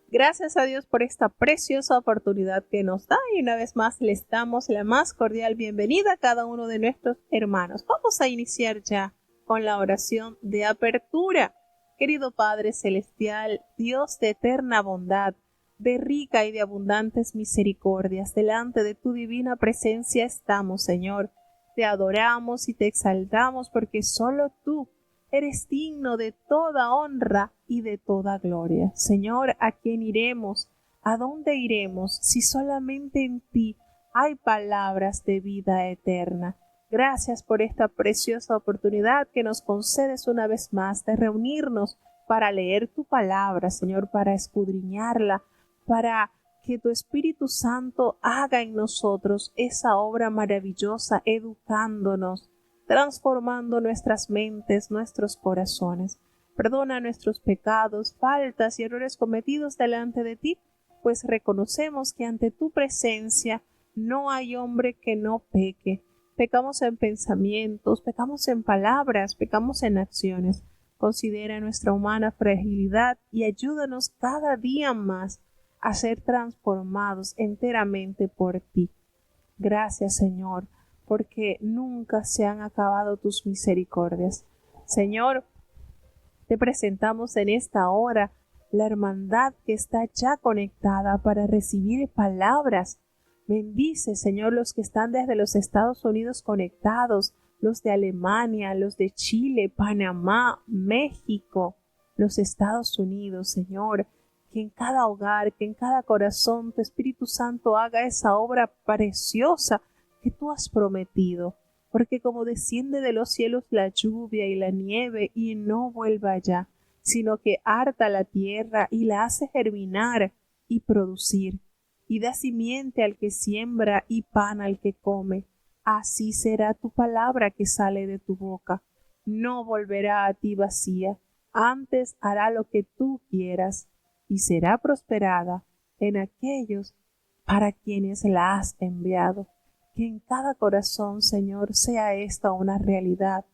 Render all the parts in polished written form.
Gracias a Dios por esta preciosa oportunidad que nos da y una vez más les damos la más cordial bienvenida a cada uno de nuestros hermanos. Vamos a iniciar ya con la oración de apertura. Querido Padre Celestial, Dios de eterna bondad, de rica y de abundantes misericordias, delante de tu divina presencia estamos, Señor. Te adoramos y te exaltamos porque solo tú eres digno de toda honra y de toda gloria. Señor, ¿a quién iremos? ¿A dónde iremos si solamente en ti hay palabras de vida eterna? Gracias por esta preciosa oportunidad que nos concedes una vez más de reunirnos para leer tu palabra, Señor, para escudriñarla, para que tu Espíritu Santo haga en nosotros esa obra maravillosa, educándonos, transformando nuestras mentes, nuestros corazones. Perdona nuestros pecados, faltas y errores cometidos delante de ti, pues reconocemos que ante tu presencia no hay hombre que no peque. Pecamos en pensamientos, pecamos en palabras, pecamos en acciones. Considera nuestra humana fragilidad y ayúdanos cada día más a ser transformados enteramente por ti. Gracias, Señor, porque nunca se han acabado tus misericordias. Señor, te presentamos en esta hora la hermandad que está ya conectada para recibir palabras. Bendice, Señor, los que están desde los Estados Unidos conectados, los de Alemania, los de Chile, Panamá, México, los Estados Unidos, Señor. Que en cada hogar, que en cada corazón tu Espíritu Santo haga esa obra preciosa que tú has prometido, porque como desciende de los cielos la lluvia y la nieve y no vuelva allá, sino que harta la tierra y la hace germinar y producir, y da simiente al que siembra y pan al que come, así será tu palabra que sale de tu boca. No volverá a ti vacía, antes hará lo que tú quieras, y será prosperada en aquellos para quienes la has enviado. Que en cada corazón, Señor, sea esta una realidad.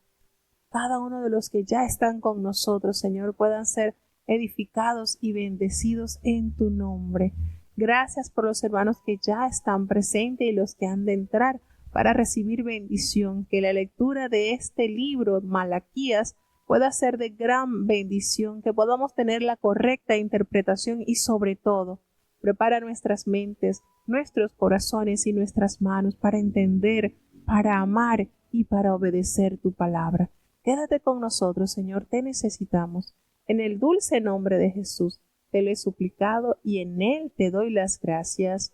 Cada uno de los que ya están con nosotros, Señor, puedan ser edificados y bendecidos en tu nombre. Gracias por los hermanos que ya están presentes y los que han de entrar para recibir bendición. Que la lectura de este libro, Malaquías, pueda ser de gran bendición, que podamos tener la correcta interpretación y sobre todo, prepara nuestras mentes, nuestros corazones y nuestras manos para entender, para amar y para obedecer tu palabra. Quédate con nosotros, Señor, te necesitamos. En el dulce nombre de Jesús te lo he suplicado y en él te doy las gracias.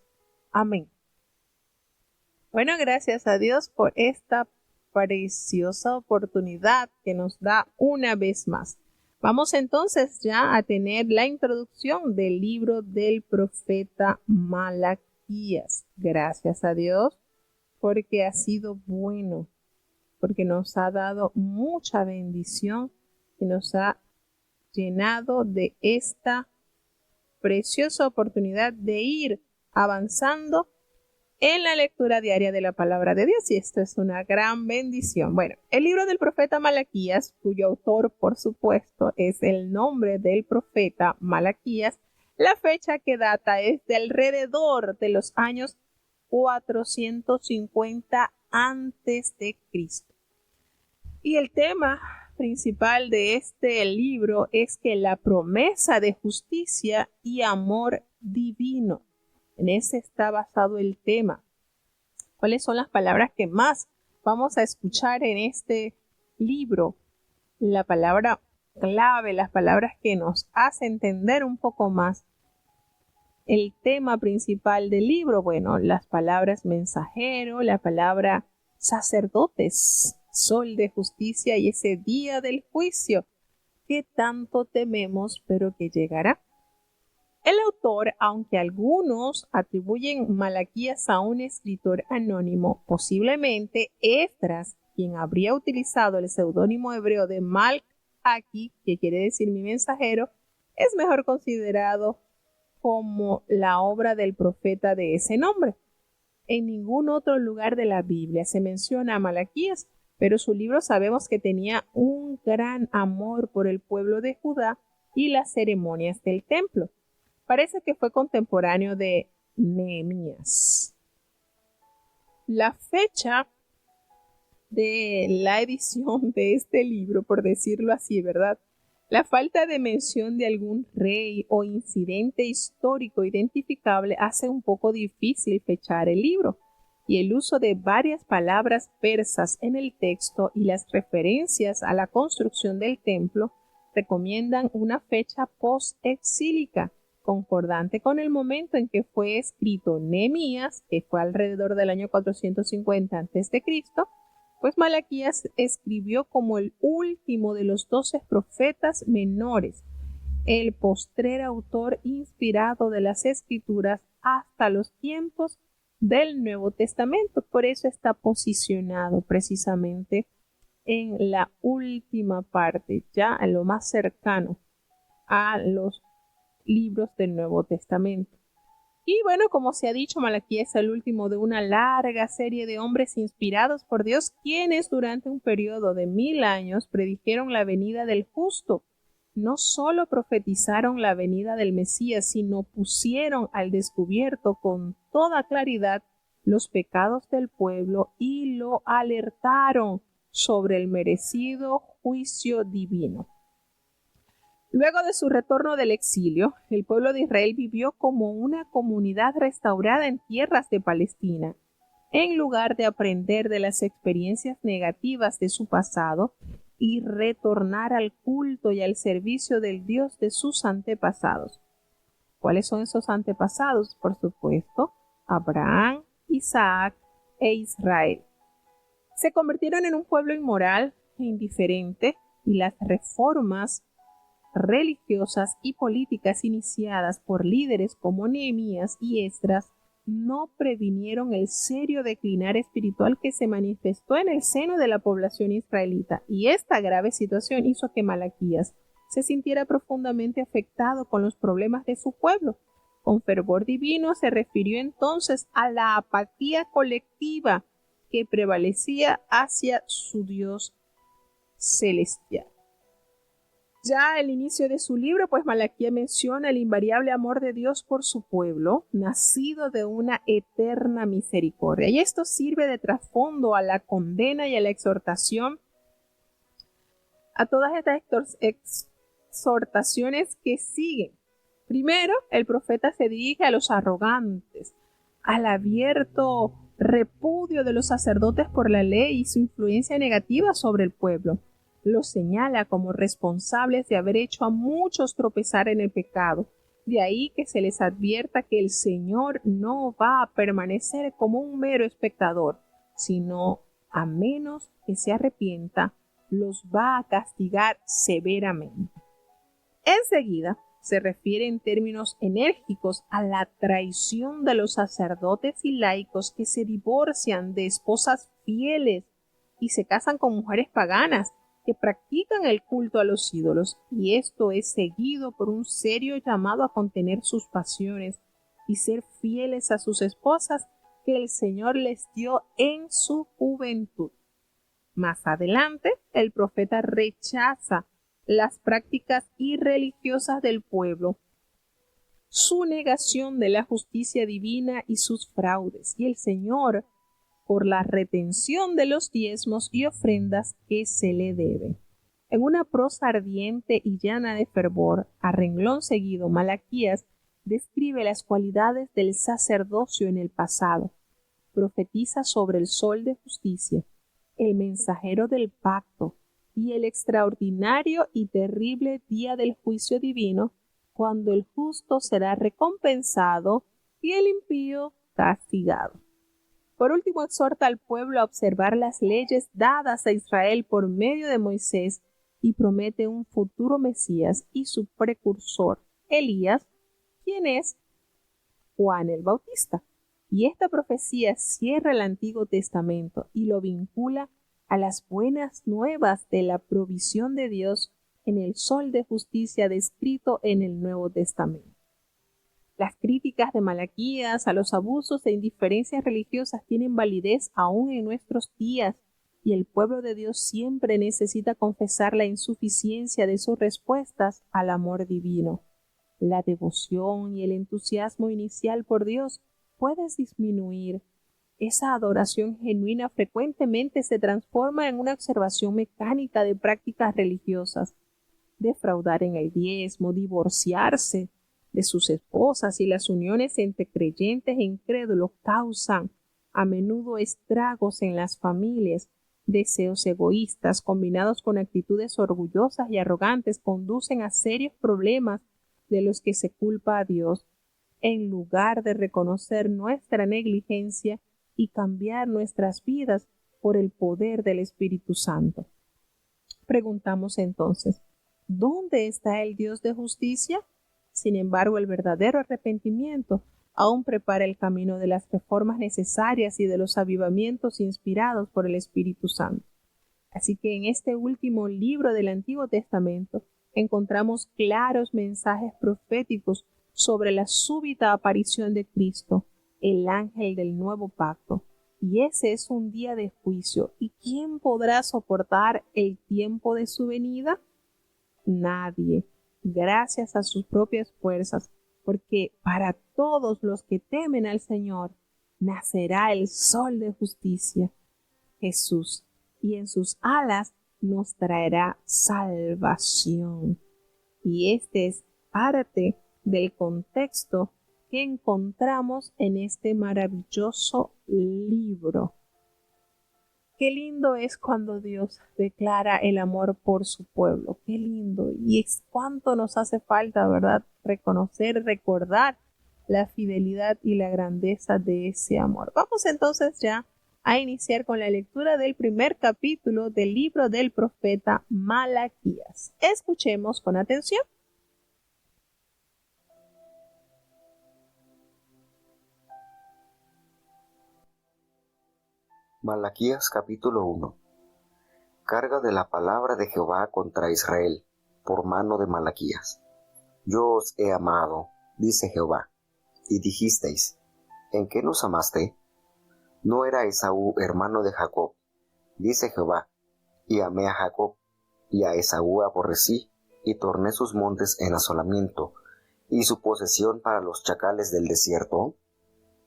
Amén. Bueno, gracias a Dios por esta preciosa oportunidad que nos da una vez más. Vamos entonces ya a tener la introducción del libro del profeta Malaquías. Gracias a Dios porque ha sido bueno, porque nos ha dado mucha bendición y nos ha llenado de esta preciosa oportunidad de ir avanzando en la lectura diaria de la palabra de Dios, y esto es una gran bendición. Bueno, el libro del profeta Malaquías, cuyo autor, por supuesto, es el nombre del profeta Malaquías, la fecha que data es de alrededor de los años 450 antes de Cristo. Y el tema principal de este libro es que la promesa de justicia y amor divino. En ese está basado el tema. ¿Cuáles son las palabras que más vamos a escuchar en este libro? La palabra clave, las palabras que nos hacen entender un poco más el tema principal del libro. Bueno, las palabras mensajero, la palabra sacerdotes, sol de justicia y ese día del juicio que tanto tememos, pero que llegará. El autor, aunque algunos atribuyen Malaquías a un escritor anónimo, posiblemente Esdras, quien habría utilizado el seudónimo hebreo de Malaki, que quiere decir mi mensajero, es mejor considerado como la obra del profeta de ese nombre. En ningún otro lugar de la Biblia se menciona a Malaquías, pero su libro sabemos que tenía un gran amor por el pueblo de Judá y las ceremonias del templo. Parece que fue contemporáneo de Nehemías. La fecha de la edición de este libro, por decirlo así, ¿verdad? La falta de mención de algún rey o incidente histórico identificable hace un poco difícil fechar el libro, y el uso de varias palabras persas en el texto y las referencias a la construcción del templo recomiendan una fecha post-exílica, concordante con el momento en que fue escrito Nehemías, que fue alrededor del año 450 a.C., pues Malaquías escribió como el último de los 12 profetas menores, el postrer autor inspirado de las Escrituras hasta los tiempos del Nuevo Testamento. Por eso está posicionado precisamente en la última parte, ya en lo más cercano a los libros del Nuevo Testamento. Y bueno, como se ha dicho, Malaquías es el último de una larga serie de hombres inspirados por Dios, quienes durante un periodo de 1000 años predijeron la venida del justo. No solo profetizaron la venida del Mesías, sino pusieron al descubierto con toda claridad los pecados del pueblo y lo alertaron sobre el merecido juicio divino. Luego de su retorno del exilio, el pueblo de Israel vivió como una comunidad restaurada en tierras de Palestina. En lugar de aprender de las experiencias negativas de su pasado y retornar al culto y al servicio del Dios de sus antepasados. ¿Cuáles son esos antepasados? Por supuesto, Abraham, Isaac e Israel. Se convirtieron en un pueblo inmoral e indiferente, y las reformas religiosas y políticas iniciadas por líderes como Nehemías y Esdras no previnieron el serio declinar espiritual que se manifestó en el seno de la población israelita, y esta grave situación hizo que Malaquías se sintiera profundamente afectado con los problemas de su pueblo. Con fervor divino se refirió entonces a la apatía colectiva que prevalecía hacia su Dios celestial. Ya al inicio de su libro, pues Malaquías menciona el invariable amor de Dios por su pueblo, nacido de una eterna misericordia. Y esto sirve de trasfondo a la condena y a la exhortación, a todas estas exhortaciones que siguen. Primero, el profeta se dirige a los arrogantes, al abierto repudio de los sacerdotes por la ley y su influencia negativa sobre el pueblo. Los señala como responsables de haber hecho a muchos tropezar en el pecado. De ahí que se les advierta que el Señor no va a permanecer como un mero espectador, sino, a menos que se arrepienta, los va a castigar severamente. Enseguida, se refiere en términos enérgicos a la traición de los sacerdotes y laicos que se divorcian de esposas fieles y se casan con mujeres paganas que practican el culto a los ídolos, y esto es seguido por un serio llamado a contener sus pasiones y ser fieles a sus esposas que el Señor les dio en su juventud. Más adelante, el profeta rechaza las prácticas irreligiosas del pueblo, su negación de la justicia divina y sus fraudes, y el Señor por la retención de los diezmos y ofrendas que se le deben. En una prosa ardiente y llena de fervor, a renglón seguido, Malaquías describe las cualidades del sacerdocio en el pasado, profetiza sobre el sol de justicia, el mensajero del pacto y el extraordinario y terrible día del juicio divino, cuando el justo será recompensado y el impío castigado. Por último, exhorta al pueblo a observar las leyes dadas a Israel por medio de Moisés y promete un futuro Mesías y su precursor, Elías, quien es Juan el Bautista. Y esta profecía cierra el Antiguo Testamento y lo vincula a las buenas nuevas de la provisión de Dios en el sol de justicia descrito en el Nuevo Testamento. Las críticas de Malaquías a los abusos e indiferencias religiosas tienen validez aún en nuestros días, y el pueblo de Dios siempre necesita confesar la insuficiencia de sus respuestas al amor divino. la devoción y el entusiasmo inicial por Dios, puedes disminuir. Esa adoración genuina frecuentemente se transforma en una observación mecánica de prácticas religiosas. Defraudar en el diezmo, divorciarse de sus esposas y las uniones entre creyentes e incrédulos causan a menudo estragos en las familias. Deseos egoístas combinados con actitudes orgullosas y arrogantes conducen a serios problemas de los que se culpa a Dios. En lugar de reconocer nuestra negligencia y cambiar nuestras vidas por el poder del Espíritu Santo. Preguntamos entonces, ¿dónde está el Dios de justicia? Sin embargo, el verdadero arrepentimiento aún prepara el camino de las reformas necesarias y de los avivamientos inspirados por el Espíritu Santo. Así que en este último libro del Antiguo Testamento encontramos claros mensajes proféticos sobre la súbita aparición de Cristo, el ángel del nuevo pacto. Y ese es un día de juicio. ¿Y quién podrá soportar el tiempo de su venida? Nadie, gracias a sus propias fuerzas, porque para todos los que temen al Señor, nacerá el sol de justicia, Jesús, y en sus alas nos traerá salvación. Y este es parte del contexto que encontramos en este maravilloso libro. Qué lindo es cuando Dios declara el amor por su pueblo. Qué lindo. Y es cuánto nos hace falta, ¿verdad? Reconocer, recordar la fidelidad y la grandeza de ese amor. Vamos entonces ya a iniciar con la lectura del primer capítulo del libro del profeta Malaquías. Escuchemos con atención. Malaquías capítulo 1. Carga de la palabra de Jehová contra Israel, por mano de Malaquías. Yo os he amado, dice Jehová, y dijisteis, ¿en qué nos amaste? ¿No era Esaú hermano de Jacob? Dice Jehová, y amé a Jacob, y a Esaú aborrecí, y torné sus montes en asolamiento, y su posesión para los chacales del desierto.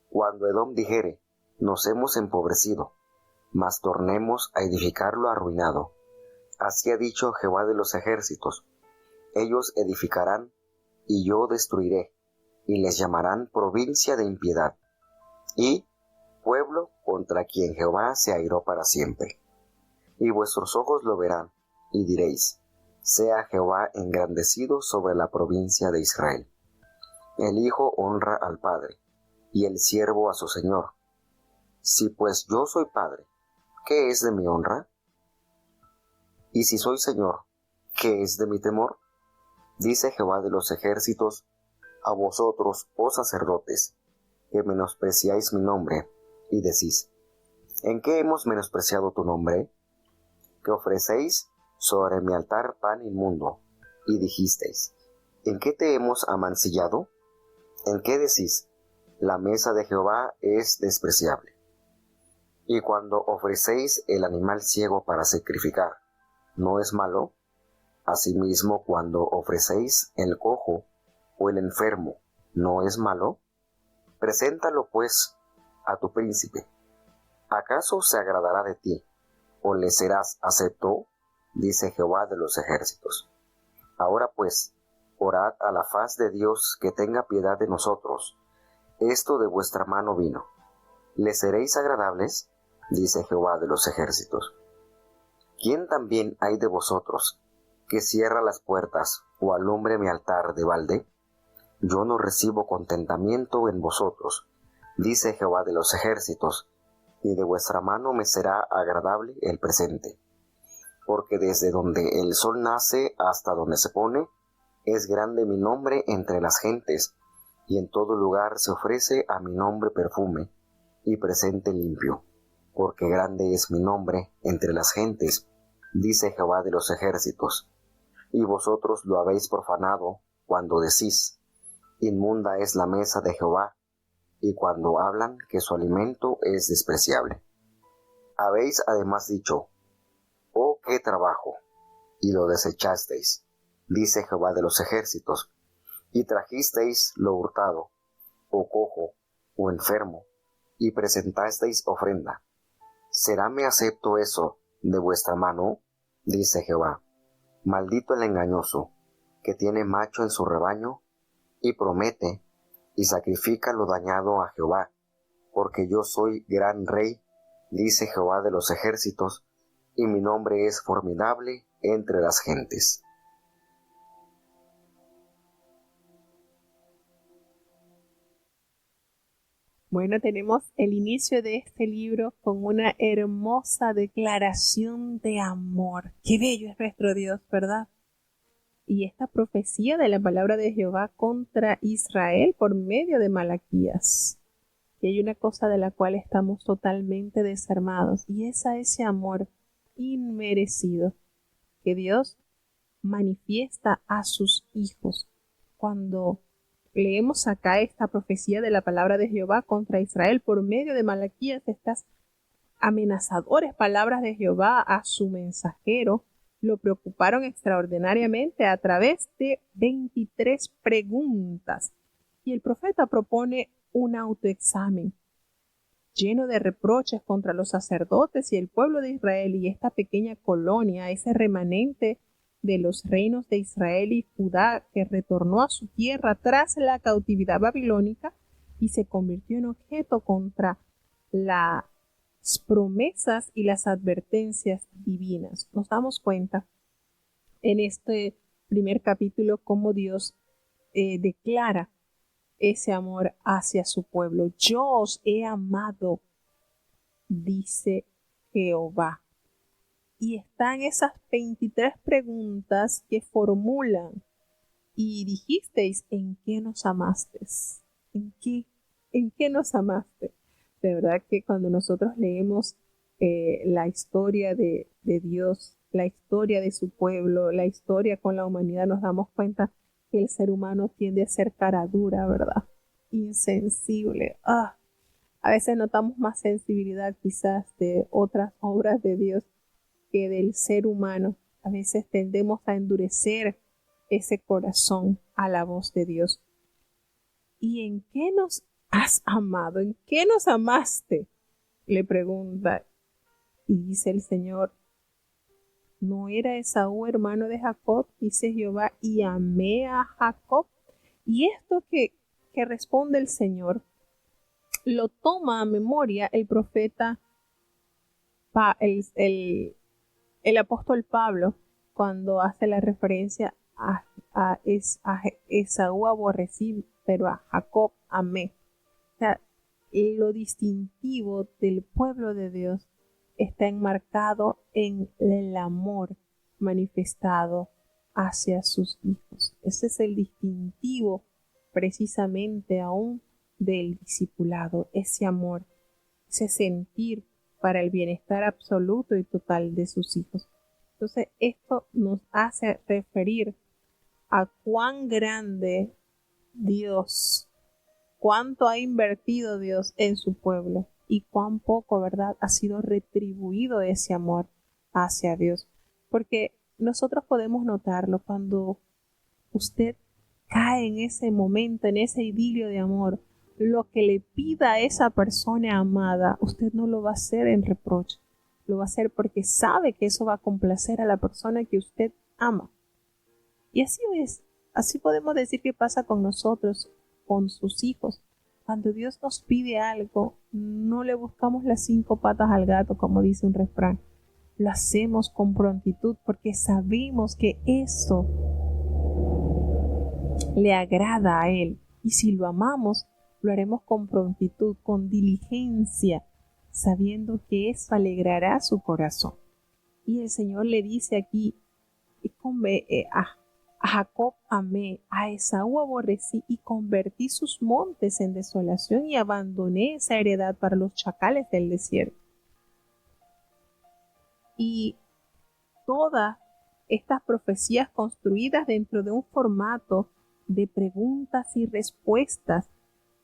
Cuando Edom dijere, nos hemos empobrecido, mas tornemos a edificar lo arruinado. Así ha dicho Jehová de los ejércitos, ellos edificarán, y yo destruiré, y les llamarán provincia de impiedad, y pueblo contra quien Jehová se airó para siempre. Y vuestros ojos lo verán, y diréis, sea Jehová engrandecido sobre la provincia de Israel. El hijo honra al padre, y el siervo a su señor. Si pues yo soy padre, ¿qué es de mi honra? Y si soy señor, ¿qué es de mi temor? Dice Jehová de los ejércitos, a vosotros, oh sacerdotes, que menospreciáis mi nombre, y decís, ¿en qué hemos menospreciado tu nombre? Que ofrecéis sobre mi altar pan inmundo, y dijisteis, ¿en qué te hemos amancillado? ¿En qué decís, la mesa de Jehová es despreciable? Y cuando ofrecéis el animal ciego para sacrificar, ¿no es malo? Asimismo, cuando ofrecéis el cojo o el enfermo, ¿no es malo? Preséntalo, pues, a tu príncipe. ¿Acaso se agradará de ti, o le serás acepto? Dice Jehová de los ejércitos. Ahora, pues, orad a la faz de Dios que tenga piedad de nosotros. Esto de vuestra mano vino. ¿Le seréis agradables? Dice Jehová de los ejércitos. ¿Quién también hay de vosotros que cierra las puertas o alumbre mi altar de balde? Yo no recibo contentamiento en vosotros, dice Jehová de los ejércitos, y de vuestra mano me será agradable el presente. Porque desde donde el sol nace hasta donde se pone, es grande mi nombre entre las gentes, y en todo lugar se ofrece a mi nombre perfume y presente limpio. Porque grande es mi nombre entre las gentes, dice Jehová de los ejércitos. Y vosotros lo habéis profanado cuando decís, inmunda es la mesa de Jehová, y cuando hablan que su alimento es despreciable. Habéis además dicho, oh, qué trabajo, y lo desechasteis, dice Jehová de los ejércitos. y trajisteis lo hurtado, o cojo, o enfermo, y presentasteis ofrenda, ¿seráme acepto eso de vuestra mano? Dice Jehová. Maldito el engañoso, que tiene macho en su rebaño, y promete, y sacrifica lo dañado a Jehová, porque yo soy gran rey, dice Jehová de los ejércitos, y mi nombre es formidable entre las gentes. Bueno, tenemos el inicio de este libro con una hermosa declaración de amor. Qué bello es nuestro Dios, ¿verdad? Y esta profecía de la palabra de Jehová contra Israel por medio de Malaquías. Y hay una cosa de la cual estamos totalmente desarmados, y es a ese amor inmerecido que Dios manifiesta a sus hijos. Cuando leemos acá esta profecía de la palabra de Jehová contra Israel por medio de Malaquías, estas amenazadoras palabras de Jehová a su mensajero lo preocuparon extraordinariamente a través de 23 preguntas. Y el profeta propone un autoexamen lleno de reproches contra los sacerdotes y el pueblo de Israel y esta pequeña colonia, ese remanente de los reinos de Israel y Judá que retornó a su tierra tras la cautividad babilónica y se convirtió en objeto contra las promesas y las advertencias divinas. Nos damos cuenta en este primer capítulo cómo Dios declara ese amor hacia su pueblo. Yo os he amado, dice Jehová. Y están esas 23 preguntas que formulan. Y dijisteis, ¿en qué nos amaste? ¿En qué nos amaste? De verdad que cuando nosotros leemos la historia de Dios, la historia de su pueblo, la historia con la humanidad, nos damos cuenta que el ser humano tiende a ser cara dura, ¿verdad? Insensible. A veces notamos más sensibilidad quizás de otras obras de Dios que del ser humano. A veces tendemos a endurecer ese corazón a la voz de Dios. ¿Y en qué nos has amado? ¿En qué nos amaste? Le pregunta. Y dice el Señor, ¿no era Esaú hermano de Jacob? Dice Jehová, y amé a Jacob. Y esto que responde el Señor, lo toma a memoria el profeta, el apóstol Pablo, cuando hace la referencia a Esaú aborrecí, pero a Jacob amé. O sea, lo distintivo del pueblo de Dios está enmarcado en el amor manifestado hacia sus hijos. Ese es el distintivo precisamente aún del discipulado, ese amor, ese sentir para el bienestar absoluto y total de sus hijos. Entonces, esto nos hace referir a cuán grande Dios, cuánto ha invertido Dios en su pueblo y cuán poco, ¿verdad?, ha sido retribuido ese amor hacia Dios. Porque nosotros podemos notarlo cuando usted cae en ese momento, en ese idilio de amor, lo que le pida a esa persona amada, usted no lo va a hacer en reproche, lo va a hacer porque sabe que eso va a complacer a la persona que usted ama. Y así es, así podemos decir que pasa con nosotros, con sus hijos. Cuando Dios nos pide algo, no le buscamos las 5 patas al gato, como dice un refrán. Lo hacemos con prontitud porque sabemos que eso le agrada a Él. Y si lo amamos, lo haremos con prontitud, con diligencia, sabiendo que eso alegrará su corazón. Y el Señor le dice aquí, a Jacob amé, a Esaú aborrecí y convertí sus montes en desolación y abandoné esa heredad para los chacales del desierto. Y todas estas profecías construidas dentro de un formato de preguntas y respuestas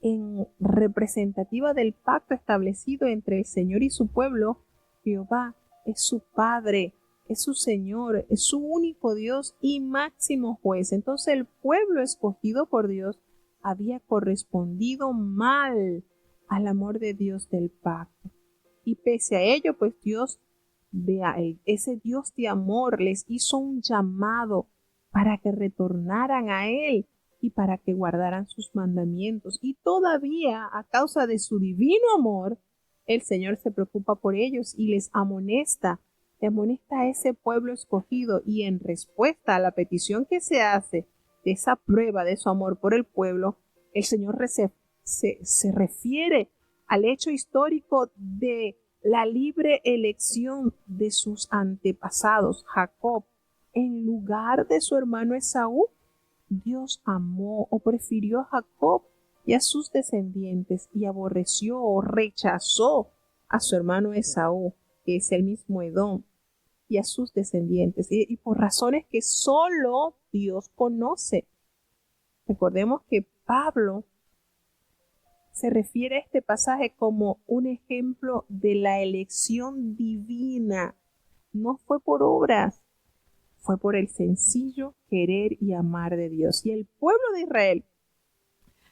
en representativa del pacto establecido entre el Señor y su pueblo. Jehová es su Padre, es su Señor, es su único Dios y máximo juez. Entonces el pueblo escogido por Dios había correspondido mal al amor de Dios del pacto. Y pese a ello, pues Dios, ese Dios de amor, les hizo un llamado para que retornaran a Él y para que guardaran sus mandamientos. Y todavía, a causa de su divino amor, el Señor se preocupa por ellos y les amonesta a ese pueblo escogido, y en respuesta a la petición que se hace de esa prueba de su amor por el pueblo, el Señor se refiere al hecho histórico de la libre elección de sus antepasados, Jacob, en lugar de su hermano Esaú. Dios amó o prefirió a Jacob y a sus descendientes, y aborreció o rechazó a su hermano Esaú, que es el mismo Edom, y a sus descendientes, y por razones que solo Dios conoce. Recordemos que Pablo se refiere a este pasaje como un ejemplo de la elección divina. No fue por obras, fue por el sencillo querer y amar de Dios. Y el pueblo de Israel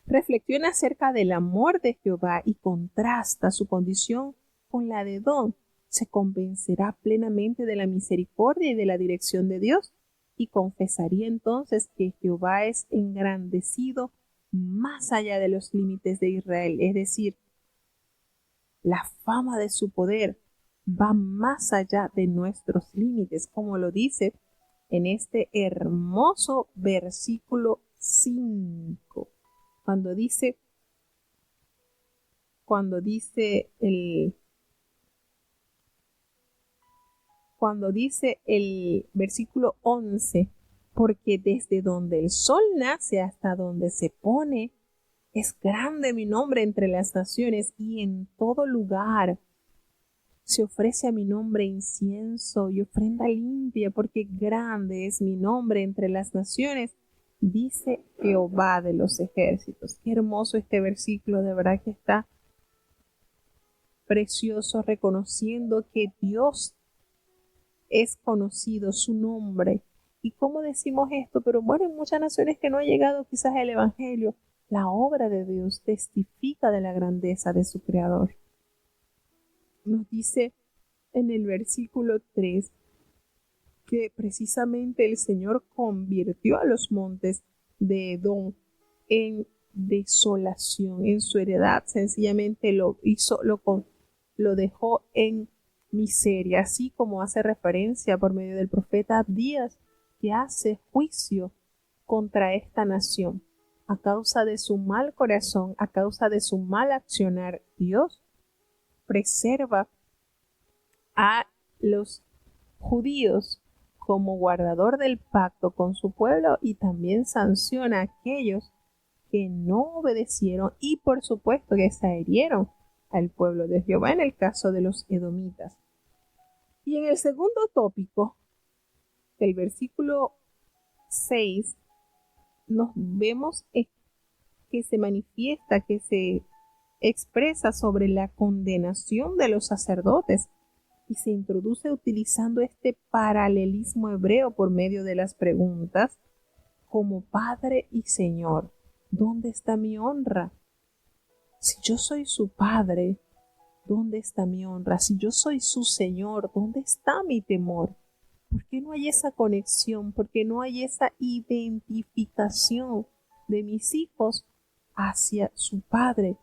reflexiona acerca del amor de Jehová y contrasta su condición con la de Edom. Se convencerá plenamente de la misericordia y de la dirección de Dios, y confesaría entonces que Jehová es engrandecido más allá de los límites de Israel, es decir, la fama de su poder va más allá de nuestros límites, como lo dice en este hermoso versículo 5, cuando dice el versículo 11, porque desde donde el sol nace hasta donde se pone, es grande mi nombre entre las naciones, y en todo lugar se ofrece a mi nombre incienso y ofrenda limpia, porque grande es mi nombre entre las naciones, dice Jehová de los ejércitos. Qué hermoso este versículo, de verdad que está precioso, reconociendo que Dios es conocido, su nombre. ¿Y cómo decimos esto? Pero bueno, en muchas naciones que no ha llegado quizás el Evangelio, la obra de Dios testifica de la grandeza de su Creador. Nos dice en el versículo 3 que precisamente el Señor convirtió a los montes de Edom en desolación, en su heredad. Sencillamente lo dejó en miseria, así como hace referencia por medio del profeta Abdías, que hace juicio contra esta nación. A causa de su mal corazón, a causa de su mal accionar, Dios preserva a los judíos como guardador del pacto con su pueblo, y también sanciona a aquellos que no obedecieron y por supuesto que se adhirieron al pueblo de Jehová, en el caso de los edomitas. Y en el segundo tópico, del versículo 6, nos vemos que se manifiesta, que se expresa sobre la condenación de los sacerdotes, y se introduce utilizando este paralelismo hebreo por medio de las preguntas como Padre y Señor. ¿Dónde está mi honra? Si yo soy su Padre, ¿dónde está mi honra? Si yo soy su Señor, ¿dónde está mi temor? ¿Por qué no hay esa conexión? ¿Por qué no hay esa identificación de mis hijos hacia su Padre?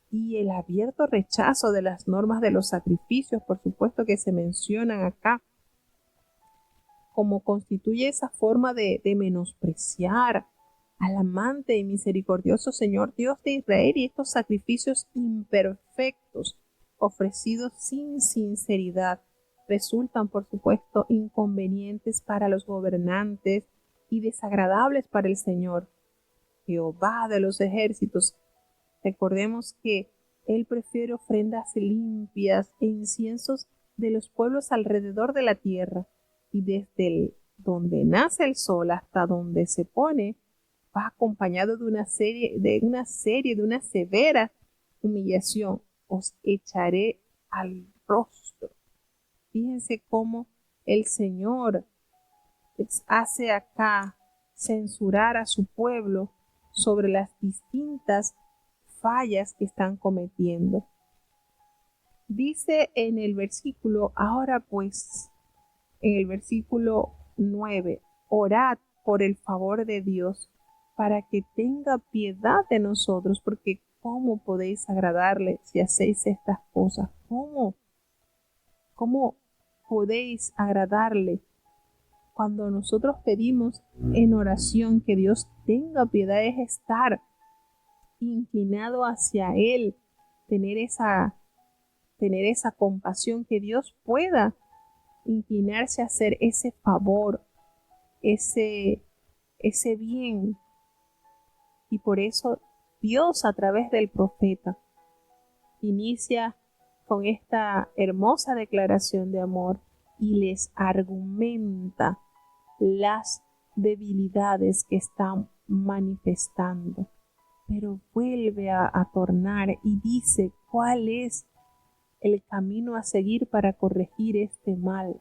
Y el abierto rechazo de las normas de los sacrificios, por supuesto que se mencionan acá, como constituye esa forma de menospreciar al amante y misericordioso Señor Dios de Israel, y estos sacrificios imperfectos ofrecidos sin sinceridad resultan, por supuesto, inconvenientes para los gobernantes y desagradables para el Señor. Jehová de los ejércitos, recordemos que Él prefiere ofrendas limpias e inciensos de los pueblos alrededor de la tierra, y desde donde nace el sol hasta donde se pone, va acompañado de una severa humillación. Os echaré al rostro. Fíjense cómo el Señor hace acá censurar a su pueblo sobre las distintas fallas que están cometiendo. Dice en el versículo, ahora pues, en el versículo 9, orad por el favor de Dios para que tenga piedad de nosotros, porque ¿cómo podéis agradarle si hacéis estas cosas? ¿Cómo podéis agradarle cuando nosotros pedimos en oración que Dios tenga piedad? Es estar inclinado hacia Él, tener esa compasión, que Dios pueda inclinarse a hacer ese favor, ese bien. Y por eso Dios, a través del profeta, inicia con esta hermosa declaración de amor y les argumenta las debilidades que están manifestando. Pero vuelve a tornar y dice cuál es el camino a seguir para corregir este mal.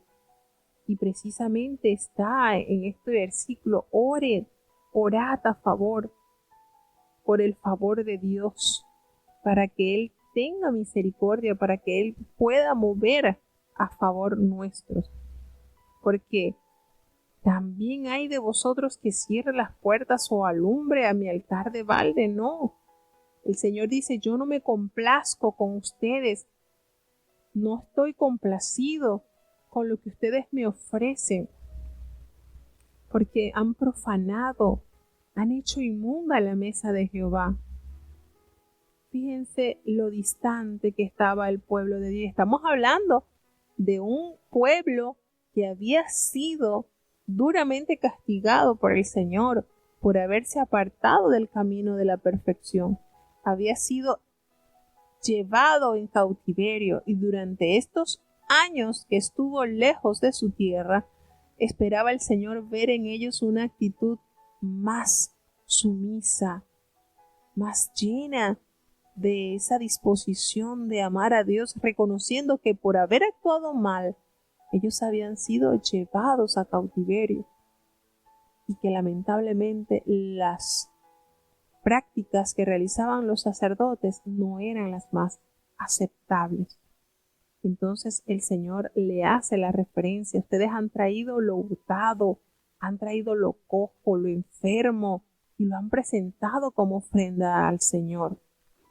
Y precisamente está en este versículo: orad a favor, por el favor de Dios, para que Él tenga misericordia, para que Él pueda mover a favor nuestros. Porque también hay de vosotros que cierre las puertas o alumbre a mi altar de balde. No. El Señor dice: yo no me complazco con ustedes, no estoy complacido con lo que ustedes me ofrecen, porque han profanado, han hecho inmunda la mesa de Jehová. Fíjense lo distante que estaba el pueblo de Dios. Estamos hablando de un pueblo que había sido duramente castigado por el Señor por haberse apartado del camino de la perfección. Había sido llevado en cautiverio, y durante estos años que estuvo lejos de su tierra, esperaba el Señor ver en ellos una actitud más sumisa, más llena de esa disposición de amar a Dios, reconociendo que por haber actuado mal, ellos habían sido llevados a cautiverio y que lamentablemente las prácticas que realizaban los sacerdotes no eran las más aceptables. Entonces el Señor le hace la referencia: ustedes han traído lo hurtado, han traído lo cojo, lo enfermo, y lo han presentado como ofrenda al Señor.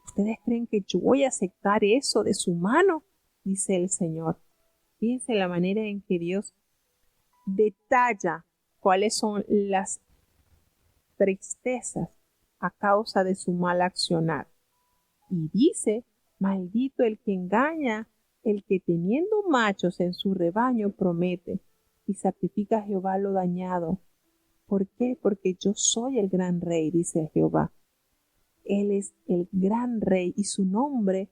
¿Ustedes creen que yo voy a aceptar eso de su mano? Dice el Señor. Fíjense la manera en que Dios detalla cuáles son las tristezas a causa de su mal accionar. Y dice: maldito el que engaña, el que teniendo machos en su rebaño promete y sacrifica a Jehová lo dañado. ¿Por qué? Porque yo soy el gran rey, dice Jehová. Él es el gran rey y su nombre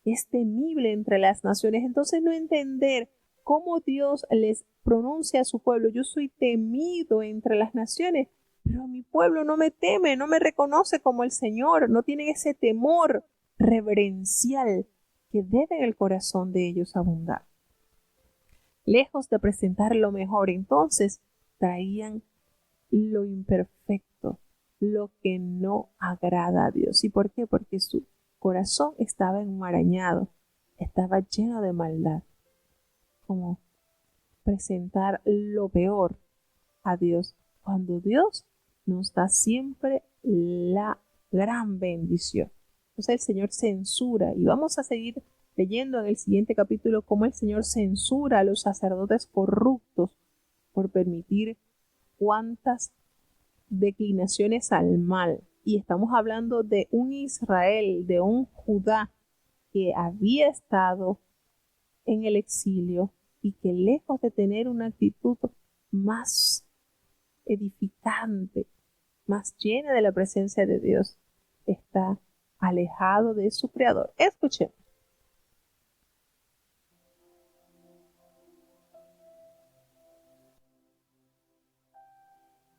es temible entre las naciones. Entonces, no entender cómo Dios les pronuncia a su pueblo: yo soy temido entre las naciones, pero mi pueblo no me teme, no me reconoce como el Señor, no tienen ese temor reverencial que debe en el corazón de ellos abundar. Lejos de presentar lo mejor, entonces traían lo imperfecto, lo que no agrada a Dios. ¿Y por qué? Porque su corazón estaba enmarañado, estaba lleno de maldad. Como presentar lo peor a Dios, cuando Dios nos da siempre la gran bendición. Entonces el Señor censura, y vamos a seguir leyendo en el siguiente capítulo cómo el Señor censura a los sacerdotes corruptos por permitir cuantas declinaciones al mal. Y estamos hablando de un Israel, de un Judá que había estado en el exilio y que, lejos de tener una actitud más edificante, más llena de la presencia de Dios, está alejado de su Creador. Escuchemos.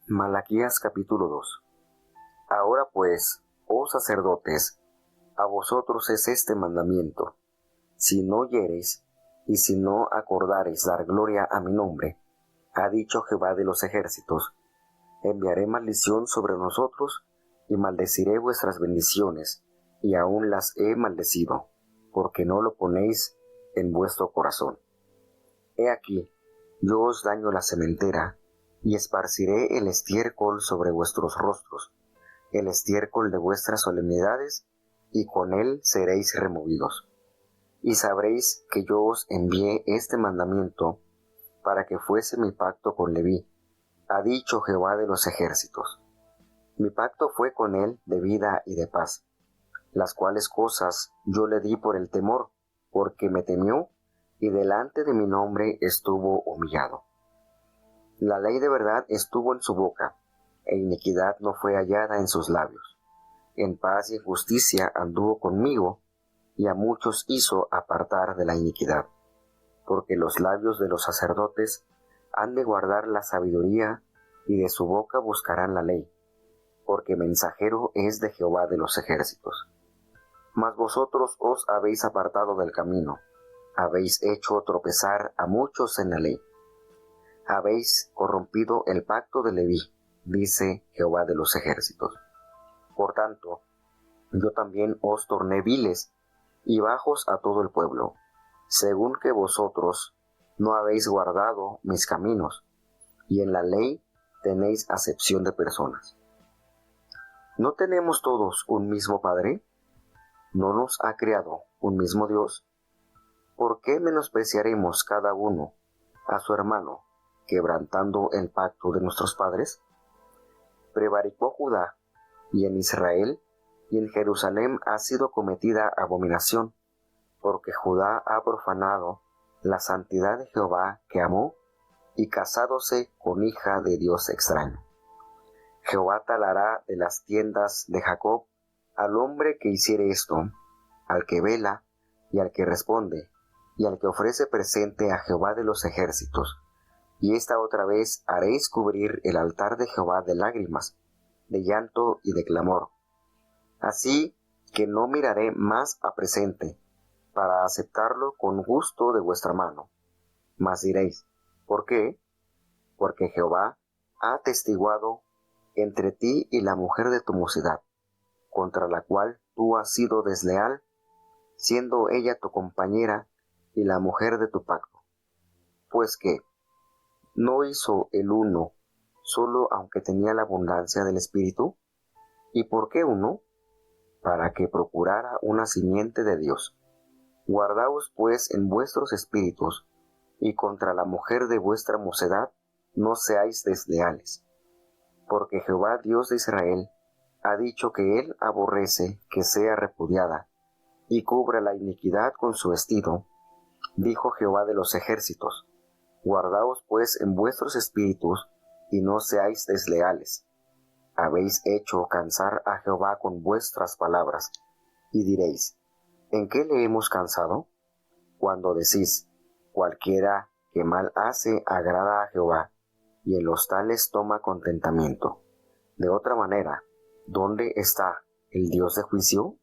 Malaquías capítulo 2. Ahora pues, oh sacerdotes, a vosotros es este mandamiento: si no oyereis, y si no acordareis dar gloria a mi nombre, ha dicho Jehová de los ejércitos, enviaré maldición sobre nosotros, y maldeciré vuestras bendiciones, y aún las he maldecido, porque no lo ponéis en vuestro corazón. He aquí, yo os daño la sementera, y esparciré el estiércol sobre vuestros rostros, el estiércol de vuestras solemnidades, y con él seréis removidos. Y sabréis que yo os envié este mandamiento para que fuese mi pacto con Leví, ha dicho Jehová de los ejércitos. Mi pacto fue con él de vida y de paz, las cuales cosas yo le di por el temor, porque me temió, y delante de mi nombre estuvo humillado. La ley de verdad estuvo en su boca, e iniquidad no fue hallada en sus labios. En paz y en justicia anduvo conmigo, y a muchos hizo apartar de la iniquidad. Porque los labios de los sacerdotes han de guardar la sabiduría, y de su boca buscarán la ley, porque mensajero es de Jehová de los ejércitos. Mas vosotros os habéis apartado del camino, habéis hecho tropezar a muchos en la ley. Habéis corrompido el pacto de Leví, dice Jehová de los ejércitos. Por tanto, yo también os torné viles y bajos a todo el pueblo, según que vosotros no habéis guardado mis caminos, y en la ley tenéis acepción de personas. ¿No tenemos todos un mismo Padre? ¿No nos ha creado un mismo Dios? ¿Por qué menospreciaremos cada uno a su hermano, quebrantando el pacto de nuestros padres? Prevaricó Judá, y en Israel y en Jerusalén ha sido cometida abominación, porque Judá ha profanado la santidad de Jehová que amó, y casádose con hija de Dios extraño. Jehová talará de las tiendas de Jacob al hombre que hiciere esto, al que vela y al que responde, y al que ofrece presente a Jehová de los ejércitos. Y esta otra vez haréis cubrir el altar de Jehová de lágrimas, de llanto y de clamor. Así que no miraré más a presente, para aceptarlo con gusto de vuestra mano. Mas diréis, ¿por qué? Porque Jehová ha atestiguado entre ti y la mujer de tu mocedad, contra la cual tú has sido desleal, siendo ella tu compañera y la mujer de tu pacto. Pues que, ¿no hizo el uno solo aunque tenía la abundancia del Espíritu? ¿Y por qué uno? Para que procurara una simiente de Dios. Guardaos pues en vuestros espíritus, y contra la mujer de vuestra mocedad no seáis desleales. Porque Jehová Dios de Israel ha dicho que él aborrece que sea repudiada, y cubra la iniquidad con su vestido. Dijo Jehová de los ejércitos, guardaos pues en vuestros espíritus, y no seáis desleales. Habéis hecho cansar a Jehová con vuestras palabras, y diréis, ¿en qué le hemos cansado? Cuando decís, cualquiera que mal hace agrada a Jehová, y en los tales toma contentamiento. De otra manera, ¿dónde está el Dios de juicio?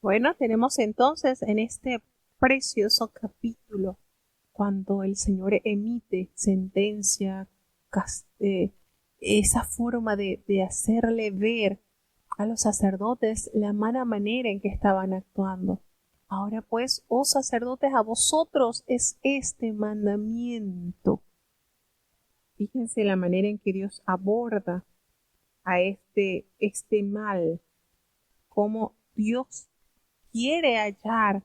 Bueno, tenemos entonces en este precioso capítulo, cuando el Señor emite sentencia, esa forma de hacerle ver a los sacerdotes la mala manera en que estaban actuando. Ahora pues, oh sacerdotes, a vosotros es este mandamiento. Fíjense la manera en que Dios aborda a este mal, cómo Dios quiere hallar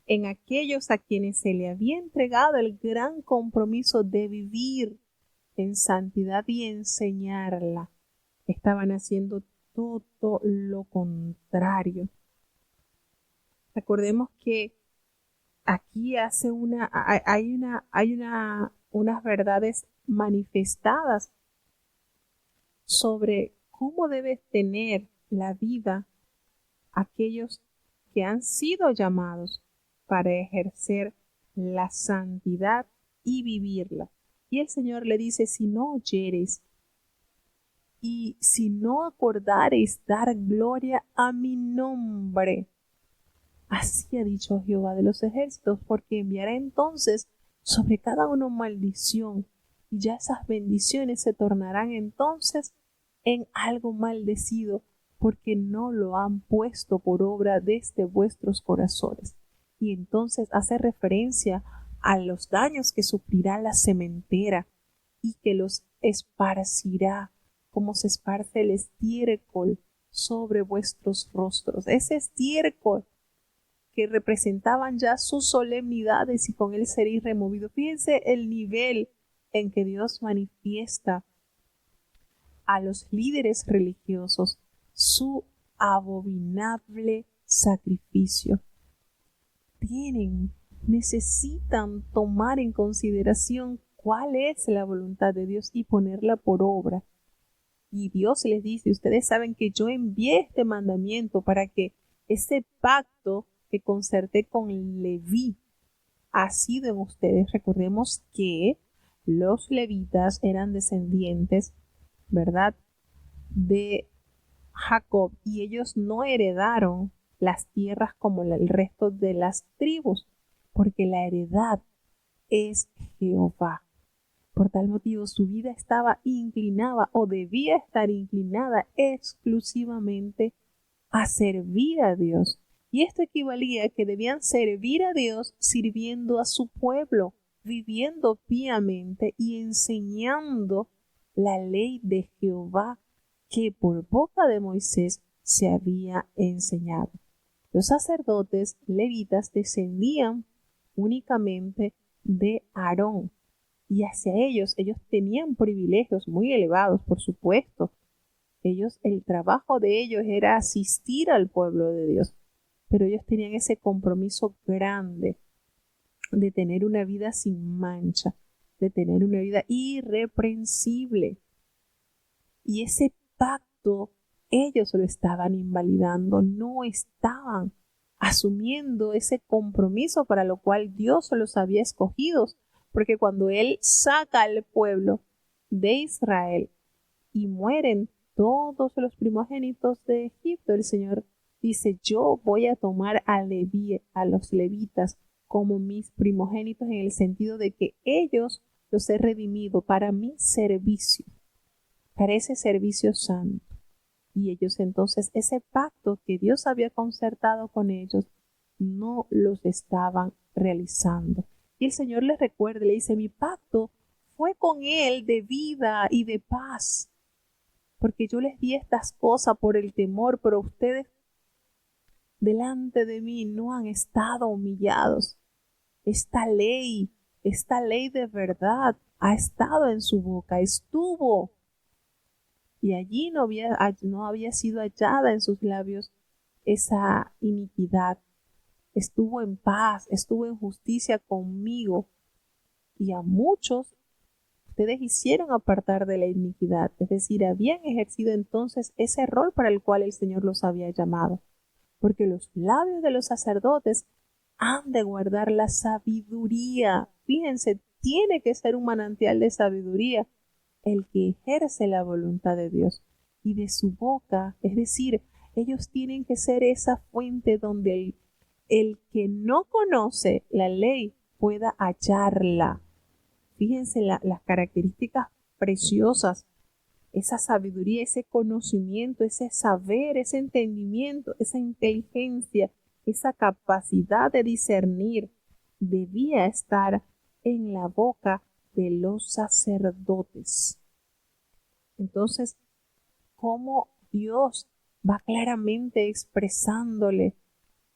en aquellos a quienes se le había entregado el gran compromiso de vivir en santidad y enseñarla. Estaban haciendo todo lo contrario. Recordemos que aquí hay unas verdades manifestadas sobre cómo debe tener la vida aquellos que han sido llamados para ejercer la santidad y vivirla. Y el Señor le dice, si no oyeres y si no acordareis dar gloria a mi nombre, Así ha dicho Jehová de los ejércitos, porque enviará entonces sobre cada uno maldición, y ya esas bendiciones se tornarán entonces en algo maldecido, porque no lo han puesto por obra desde vuestros corazones. Y entonces hace referencia a los daños que sufrirá la sementera y que los esparcirá como se esparce el estiércol sobre vuestros rostros. Ese estiércol que representaban ya sus solemnidades y con él seréis removidos. Fíjense el nivel en que Dios manifiesta a los líderes religiosos su abominable sacrificio. Necesitan tomar en consideración cuál es la voluntad de Dios y ponerla por obra. Y Dios les dice, ustedes saben que yo envié este mandamiento para que ese pacto que concerté con Leví ha sido en ustedes. Recordemos que los levitas eran descendientes, ¿verdad?, de Jacob, y ellos no heredaron las tierras como el resto de las tribus, porque la heredad es Jehová. Por tal motivo su vida estaba inclinada o debía estar inclinada exclusivamente a servir a Dios. Y esto equivalía a que debían servir a Dios sirviendo a su pueblo, viviendo piamente y enseñando la ley de Jehová que por boca de Moisés se había enseñado. Los sacerdotes levitas descendían únicamente de Aarón, y hacia ellos tenían privilegios muy elevados, por supuesto. El trabajo de ellos era asistir al pueblo de Dios, pero ellos tenían ese compromiso grande de tener una vida sin mancha, de tener una vida irreprensible. Y ese pacto ellos lo estaban invalidando, no estaban asumiendo ese compromiso para lo cual Dios los había escogido, porque cuando Él saca al pueblo de Israel y mueren todos los primogénitos de Egipto, el Señor dice, yo voy a tomar a los levitas como mis primogénitos, en el sentido de que ellos los he redimido para mi servicio, para ese servicio santo. Y ellos entonces, ese pacto que Dios había concertado con ellos, no los estaban realizando. Y el Señor les recuerda, le dice, mi pacto fue con él de vida y de paz, porque yo les di estas cosas por el temor, pero ustedes delante de mí no han estado humillados. Esta ley de verdad ha estado en su boca, estuvo, y allí no había sido hallada en sus labios esa iniquidad. Estuvo en paz, estuvo en justicia conmigo, y a muchos ustedes hicieron apartar de la iniquidad, es decir, habían ejercido entonces ese rol para el cual el Señor los había llamado, porque los labios de los sacerdotes han de guardar la sabiduría. Fíjense, tiene que ser un manantial de sabiduría el que ejerce la voluntad de Dios, y de su boca, es decir, ellos tienen que ser esa fuente donde el que no conoce la ley pueda hallarla. Fíjense las características preciosas, esa sabiduría, ese conocimiento, ese saber, ese entendimiento, esa inteligencia, esa capacidad de discernir debía estar en la boca de los sacerdotes. Entonces, cómo Dios va claramente expresándole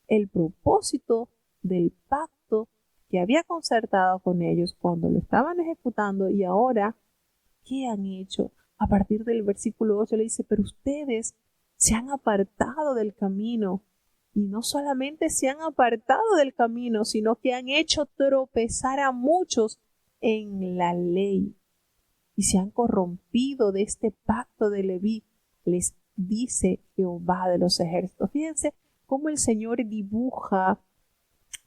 el propósito del pacto que había concertado con ellos cuando lo estaban ejecutando, y ahora, ¿qué han hecho? A partir del versículo 8 le dice, pero ustedes se han apartado del camino, y no solamente se han apartado del camino, sino que han hecho tropezar a muchos en la ley, y se han corrompido de este pacto de Leví, les dice Jehová de los ejércitos. Fíjense cómo el Señor dibuja,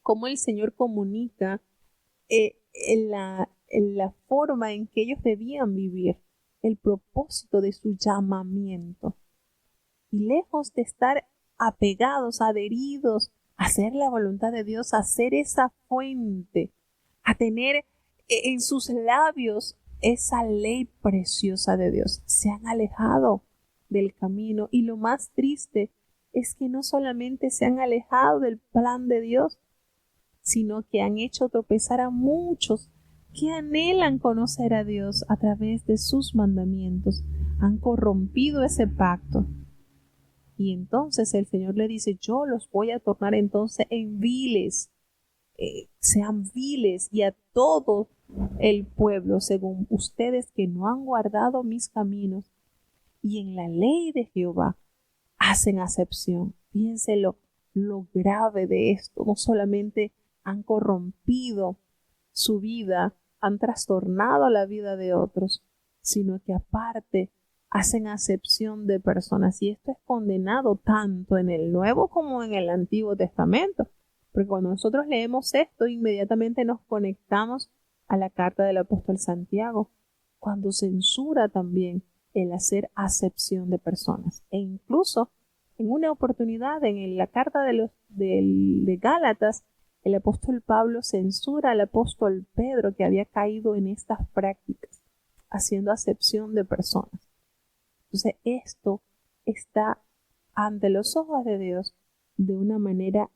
cómo el Señor comunica en la forma en que ellos debían vivir, el propósito de su llamamiento. Y lejos de estar apegados, adheridos hacer la voluntad de Dios, a ser esa fuente, a tener en sus labios esa ley preciosa de Dios. Se han alejado del camino y lo más triste es que no solamente se han alejado del plan de Dios, sino que han hecho tropezar a muchos que anhelan conocer a Dios a través de sus mandamientos. Han corrompido ese pacto. Y entonces el Señor le dice, yo los voy a tornar entonces en viles, sean viles, y a todo el pueblo, según ustedes que no han guardado mis caminos, y en la ley de Jehová hacen acepción. Fíjense lo grave de esto. No solamente han corrompido su vida, han trastornado la vida de otros, sino que aparte hacen acepción de personas. Y esto es condenado tanto en el Nuevo como en el Antiguo Testamento. Porque cuando nosotros leemos esto, inmediatamente nos conectamos a la carta del apóstol Santiago, cuando censura también el hacer acepción de personas. E incluso en una oportunidad en la carta de Gálatas, el apóstol Pablo censura al apóstol Pedro, que había caído en estas prácticas, haciendo acepción de personas. Entonces esto está ante los ojos de Dios de una manera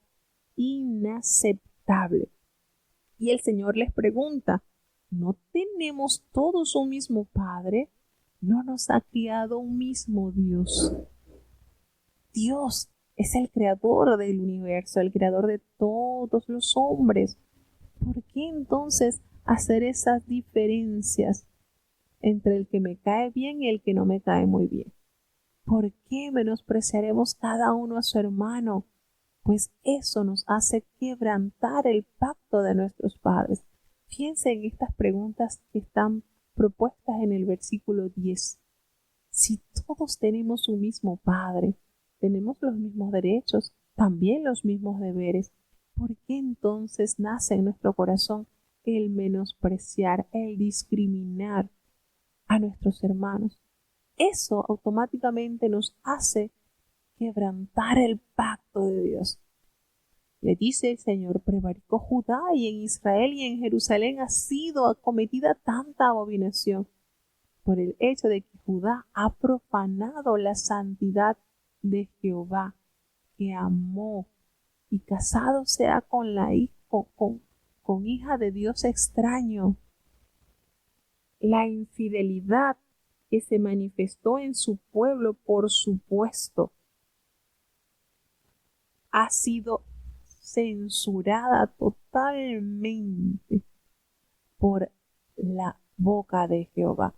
inaceptable. Y el Señor les pregunta, ¿no tenemos todos un mismo Padre? ¿No nos ha criado un mismo Dios? Dios es el creador del universo, el creador de todos los hombres. ¿Por qué entonces hacer esas diferencias entre el que me cae bien y el que no me cae muy bien? ¿Por qué menospreciaremos cada uno a su hermano? Pues eso nos hace quebrantar el pacto de nuestros padres. Fíjense en estas preguntas que están propuestas en el versículo 10. Si todos tenemos un mismo Padre, tenemos los mismos derechos, también los mismos deberes, ¿por qué entonces nace en nuestro corazón el menospreciar, el discriminar a nuestros hermanos? Eso automáticamente nos hace quebrantar el pacto de Dios. Le dice el Señor, prevaricó Judá, y en Israel y en Jerusalén ha sido cometida tanta abominación por el hecho de que Judá ha profanado la santidad de Jehová, que amó, y casado sea con la con hija de Dios extraño. La infidelidad que se manifestó en su pueblo, por supuesto, ha sido censurada totalmente por la boca de Jehová.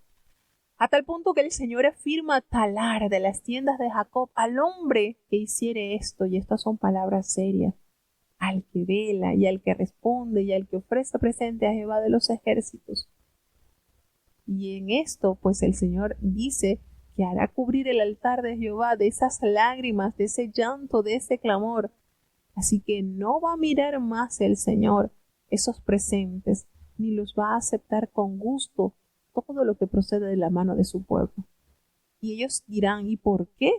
A tal punto que el Señor afirma talar de las tiendas de Jacob al hombre que hiciere esto, y estas son palabras serias, al que vela y al que responde y al que ofrece presente a Jehová de los ejércitos. Y en esto, pues el Señor dice que hará cubrir el altar de Jehová de esas lágrimas, de ese llanto, de ese clamor. Así que no va a mirar más el Señor esos presentes, ni los va a aceptar con gusto todo lo que procede de la mano de su pueblo. Y ellos dirán, ¿y por qué?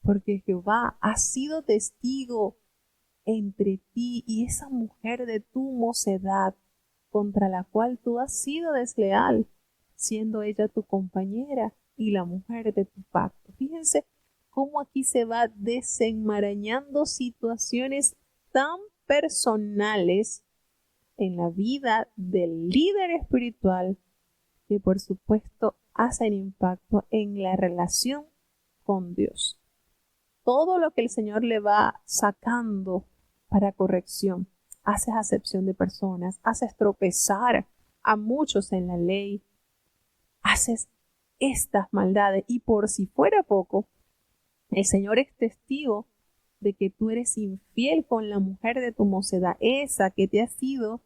Porque Jehová ha sido testigo entre ti y esa mujer de tu mocedad, contra la cual tú has sido desleal, siendo ella tu compañera y la mujer de tu pacto. Fíjense cómo aquí se va desenmarañando situaciones tan personales en la vida del líder espiritual, que por supuesto hacen impacto en la relación con Dios. Todo lo que el Señor le va sacando para corrección, haces acepción de personas, haces tropezar a muchos en la ley, haces estas maldades, y por si fuera poco, el Señor es testigo de que tú eres infiel con la mujer de tu mocedad, esa que te ha sido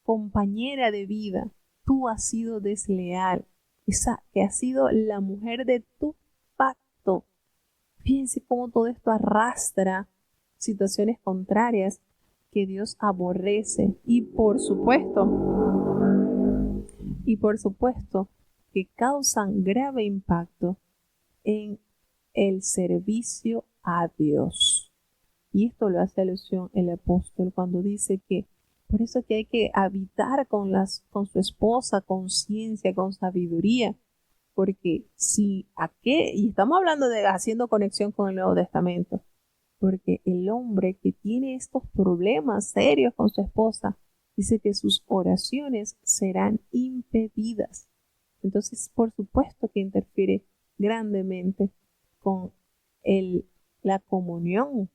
compañera de vida. Tú has sido desleal, esa que ha sido la mujer de tu pacto. Fíjense cómo todo esto arrastra situaciones contrarias que Dios aborrece, y por supuesto que causan grave impacto en el servicio a Dios. Y esto lo hace alusión el apóstol cuando dice que por eso que hay que habitar con su esposa con ciencia, con sabiduría, porque y estamos hablando de haciendo conexión con el Nuevo Testamento, porque el hombre que tiene estos problemas serios con su esposa, dice que sus oraciones serán impedidas. Entonces, por supuesto que interfiere grandemente con la comunión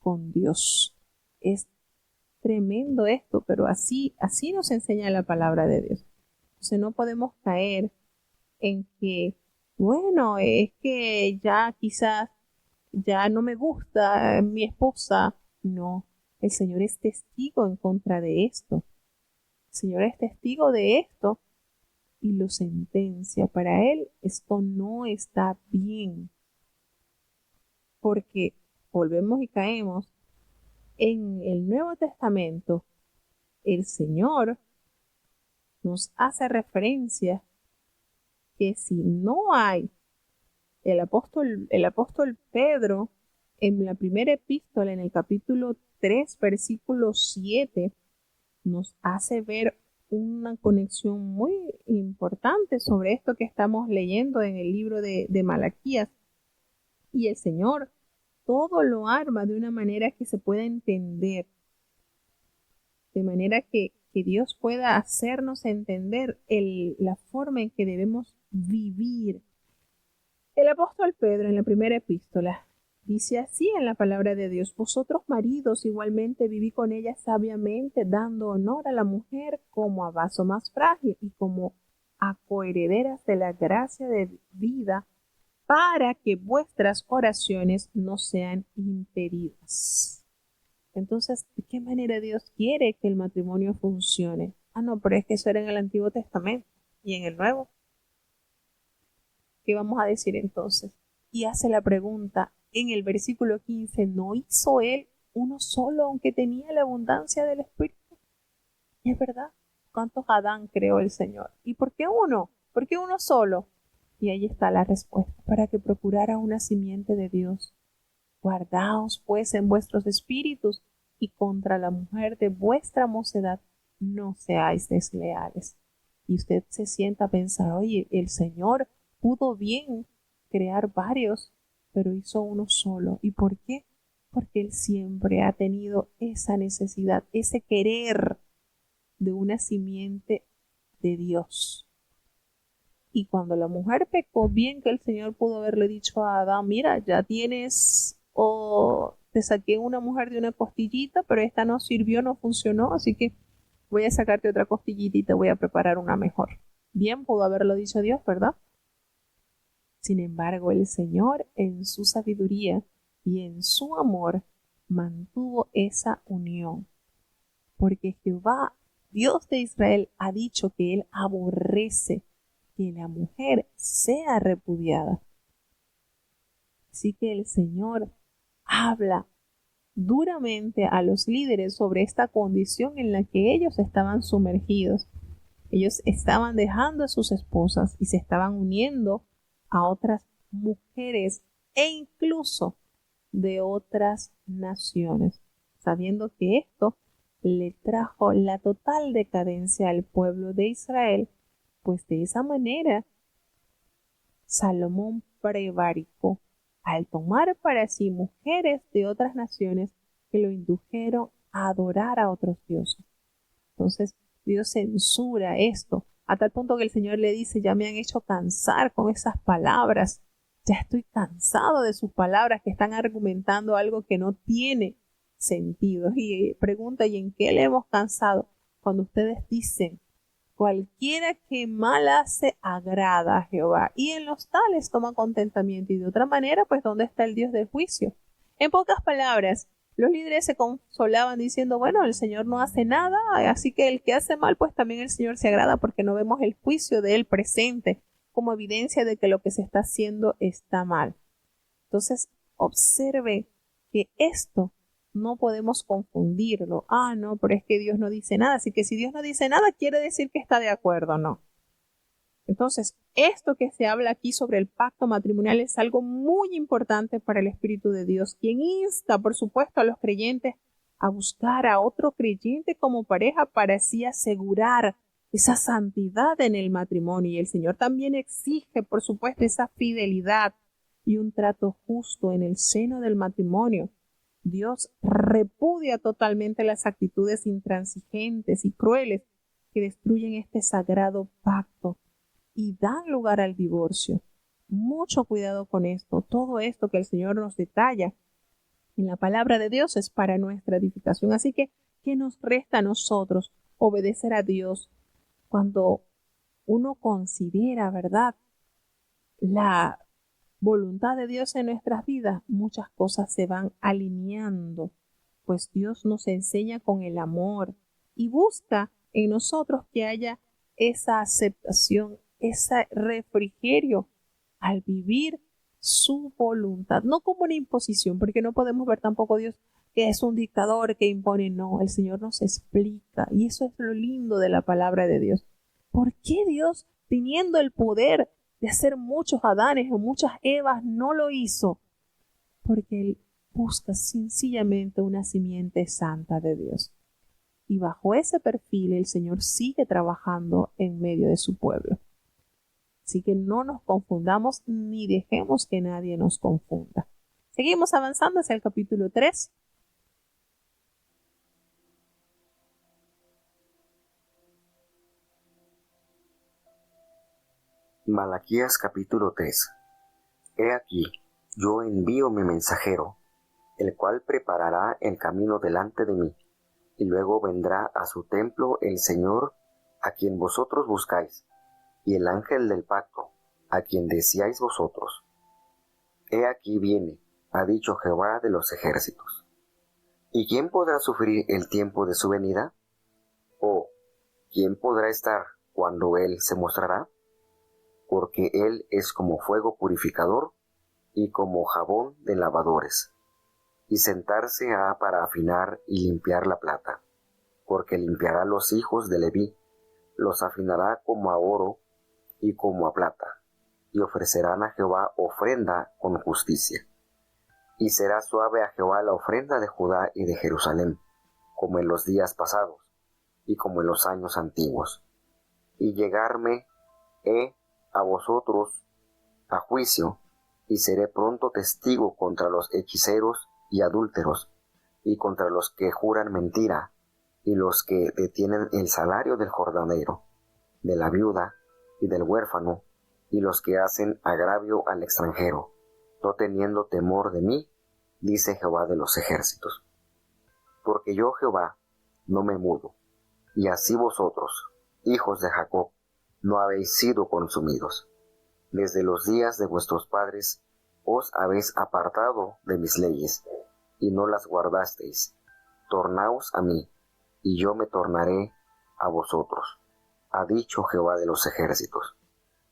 con Dios. Es tremendo esto, pero así nos enseña la palabra de Dios. Entonces no podemos caer en que, bueno, es que ya quizás ya no me gusta mi esposa. No, el Señor es testigo en contra de esto. El Señor es testigo de esto y lo sentencia. Para Él esto no está bien. Porque volvemos y caemos en el Nuevo Testamento. El Señor nos hace referencia que si no hay el apóstol Pedro, en la primera epístola, en el capítulo 3, versículo 7, nos hace ver una conexión muy importante sobre esto que estamos leyendo en el libro de Malaquías. Y el Señor todo lo arma de una manera que se pueda entender, de manera que Dios pueda hacernos entender la forma en que debemos vivir. El apóstol Pedro en la primera epístola dice así en la palabra de Dios: vosotros maridos igualmente vivid con ella sabiamente, dando honor a la mujer como a vaso más frágil y como a coherederas de la gracia de vida, para que vuestras oraciones no sean impedidas. Entonces, ¿de qué manera Dios quiere que el matrimonio funcione? No, pero es que eso era en el Antiguo Testamento. ¿Y en el Nuevo? ¿Qué vamos a decir entonces? Y hace la pregunta en el versículo 15, ¿no hizo él uno solo aunque tenía la abundancia del Espíritu? Y es verdad, ¿cuántos Adán creó el Señor? ¿Y por qué uno? ¿Por qué uno solo? Y ahí está la respuesta: para que procurara una simiente de Dios. Guardaos pues en vuestros espíritus, y contra la mujer de vuestra mocedad no seáis desleales. Y usted se sienta a pensar, oye, el Señor pudo bien crear varios, pero hizo uno solo. ¿Y por qué? Porque Él siempre ha tenido esa necesidad, ese querer de una simiente de Dios. Y cuando la mujer pecó, bien que el Señor pudo haberle dicho a Adán: mira, ya tienes, te saqué una mujer de una costillita, pero esta no sirvió, no funcionó, así que voy a sacarte otra costillita y te voy a preparar una mejor. Bien pudo haberlo dicho Dios, ¿verdad? Sin embargo, el Señor, en su sabiduría y en su amor, mantuvo esa unión. Porque Jehová, Dios de Israel, ha dicho que Él aborrece que la mujer sea repudiada. Así que el Señor habla duramente a los líderes sobre esta condición en la que ellos estaban sumergidos. Ellos estaban dejando a sus esposas y se estaban uniendo a otras mujeres e incluso de otras naciones, sabiendo que esto le trajo la total decadencia al pueblo de Israel, pues de esa manera Salomón prevaricó al tomar para sí mujeres de otras naciones que lo indujeron a adorar a otros dioses. Entonces Dios censura esto, a tal punto que el Señor le dice: ya me han hecho cansar con esas palabras, ya estoy cansado de sus palabras que están argumentando algo que no tiene sentido. Y pregunta: ¿y en qué le hemos cansado? Cuando ustedes dicen: cualquiera que mal hace agrada a Jehová, y en los tales toma contentamiento. Y de otra manera, pues, ¿dónde está el Dios del juicio? En pocas palabras, los líderes se consolaban diciendo: bueno, el Señor no hace nada, así que el que hace mal, pues también el Señor se agrada, porque no vemos el juicio de él presente como evidencia de que lo que se está haciendo está mal. Entonces, observe que esto no podemos confundirlo. No, pero es que Dios no dice nada, así que si Dios no dice nada, quiere decir que está de acuerdo. No. Entonces, esto que se habla aquí sobre el pacto matrimonial es algo muy importante para el Espíritu de Dios, quien insta, por supuesto, a los creyentes a buscar a otro creyente como pareja para así asegurar esa santidad en el matrimonio. Y el Señor también exige, por supuesto, esa fidelidad y un trato justo en el seno del matrimonio. Dios repudia totalmente las actitudes intransigentes y crueles que destruyen este sagrado pacto y dan lugar al divorcio. Mucho cuidado con esto. Todo esto que el Señor nos detalla en la palabra de Dios es para nuestra edificación. Así que, ¿qué nos resta a nosotros? Obedecer a Dios. Cuando uno considera, ¿verdad?, la voluntad de Dios en nuestras vidas, muchas cosas se van alineando, pues Dios nos enseña con el amor y busca en nosotros que haya esa aceptación, ese refrigerio al vivir su voluntad, no como una imposición, porque no podemos ver tampoco a Dios que es un dictador que impone, no, el Señor nos explica y eso es lo lindo de la palabra de Dios. ¿Por qué Dios, teniendo el poder de hacer muchos Adanes o muchas Evas, no lo hizo? Porque Él busca sencillamente una simiente santa de Dios. Y bajo ese perfil el Señor sigue trabajando en medio de su pueblo. Así que no nos confundamos ni dejemos que nadie nos confunda. Seguimos avanzando hacia el capítulo 3. Malaquías capítulo 3. He aquí, yo envío mi mensajero, el cual preparará el camino delante de mí, y luego vendrá a su templo el Señor, a quien vosotros buscáis, y el ángel del pacto, a quien deseáis vosotros. He aquí viene, ha dicho Jehová de los ejércitos. ¿Y quién podrá sufrir el tiempo de su venida? ¿O quién podrá estar cuando él se mostrará? Porque él es como fuego purificador y como jabón de lavadores, y sentarse ha para afinar y limpiar la plata, porque limpiará los hijos de Leví, los afinará como a oro y como a plata, y ofrecerán a Jehová ofrenda con justicia. Y será suave a Jehová la ofrenda de Judá y de Jerusalén, como en los días pasados, y como en los años antiguos. Y llegarme he a vosotros a juicio, y seré pronto testigo contra los hechiceros y adúlteros, y contra los que juran mentira, y los que detienen el salario del jordanero, de la viuda y del huérfano, y los que hacen agravio al extranjero, no teniendo temor de mí, dice Jehová de los ejércitos. Porque yo, Jehová, no me mudo, y así vosotros, hijos de Jacob, no habéis sido consumidos. Desde los días de vuestros padres os habéis apartado de mis leyes, y no las guardasteis. Tornaos a mí, y yo me tornaré a vosotros, ha dicho Jehová de los ejércitos.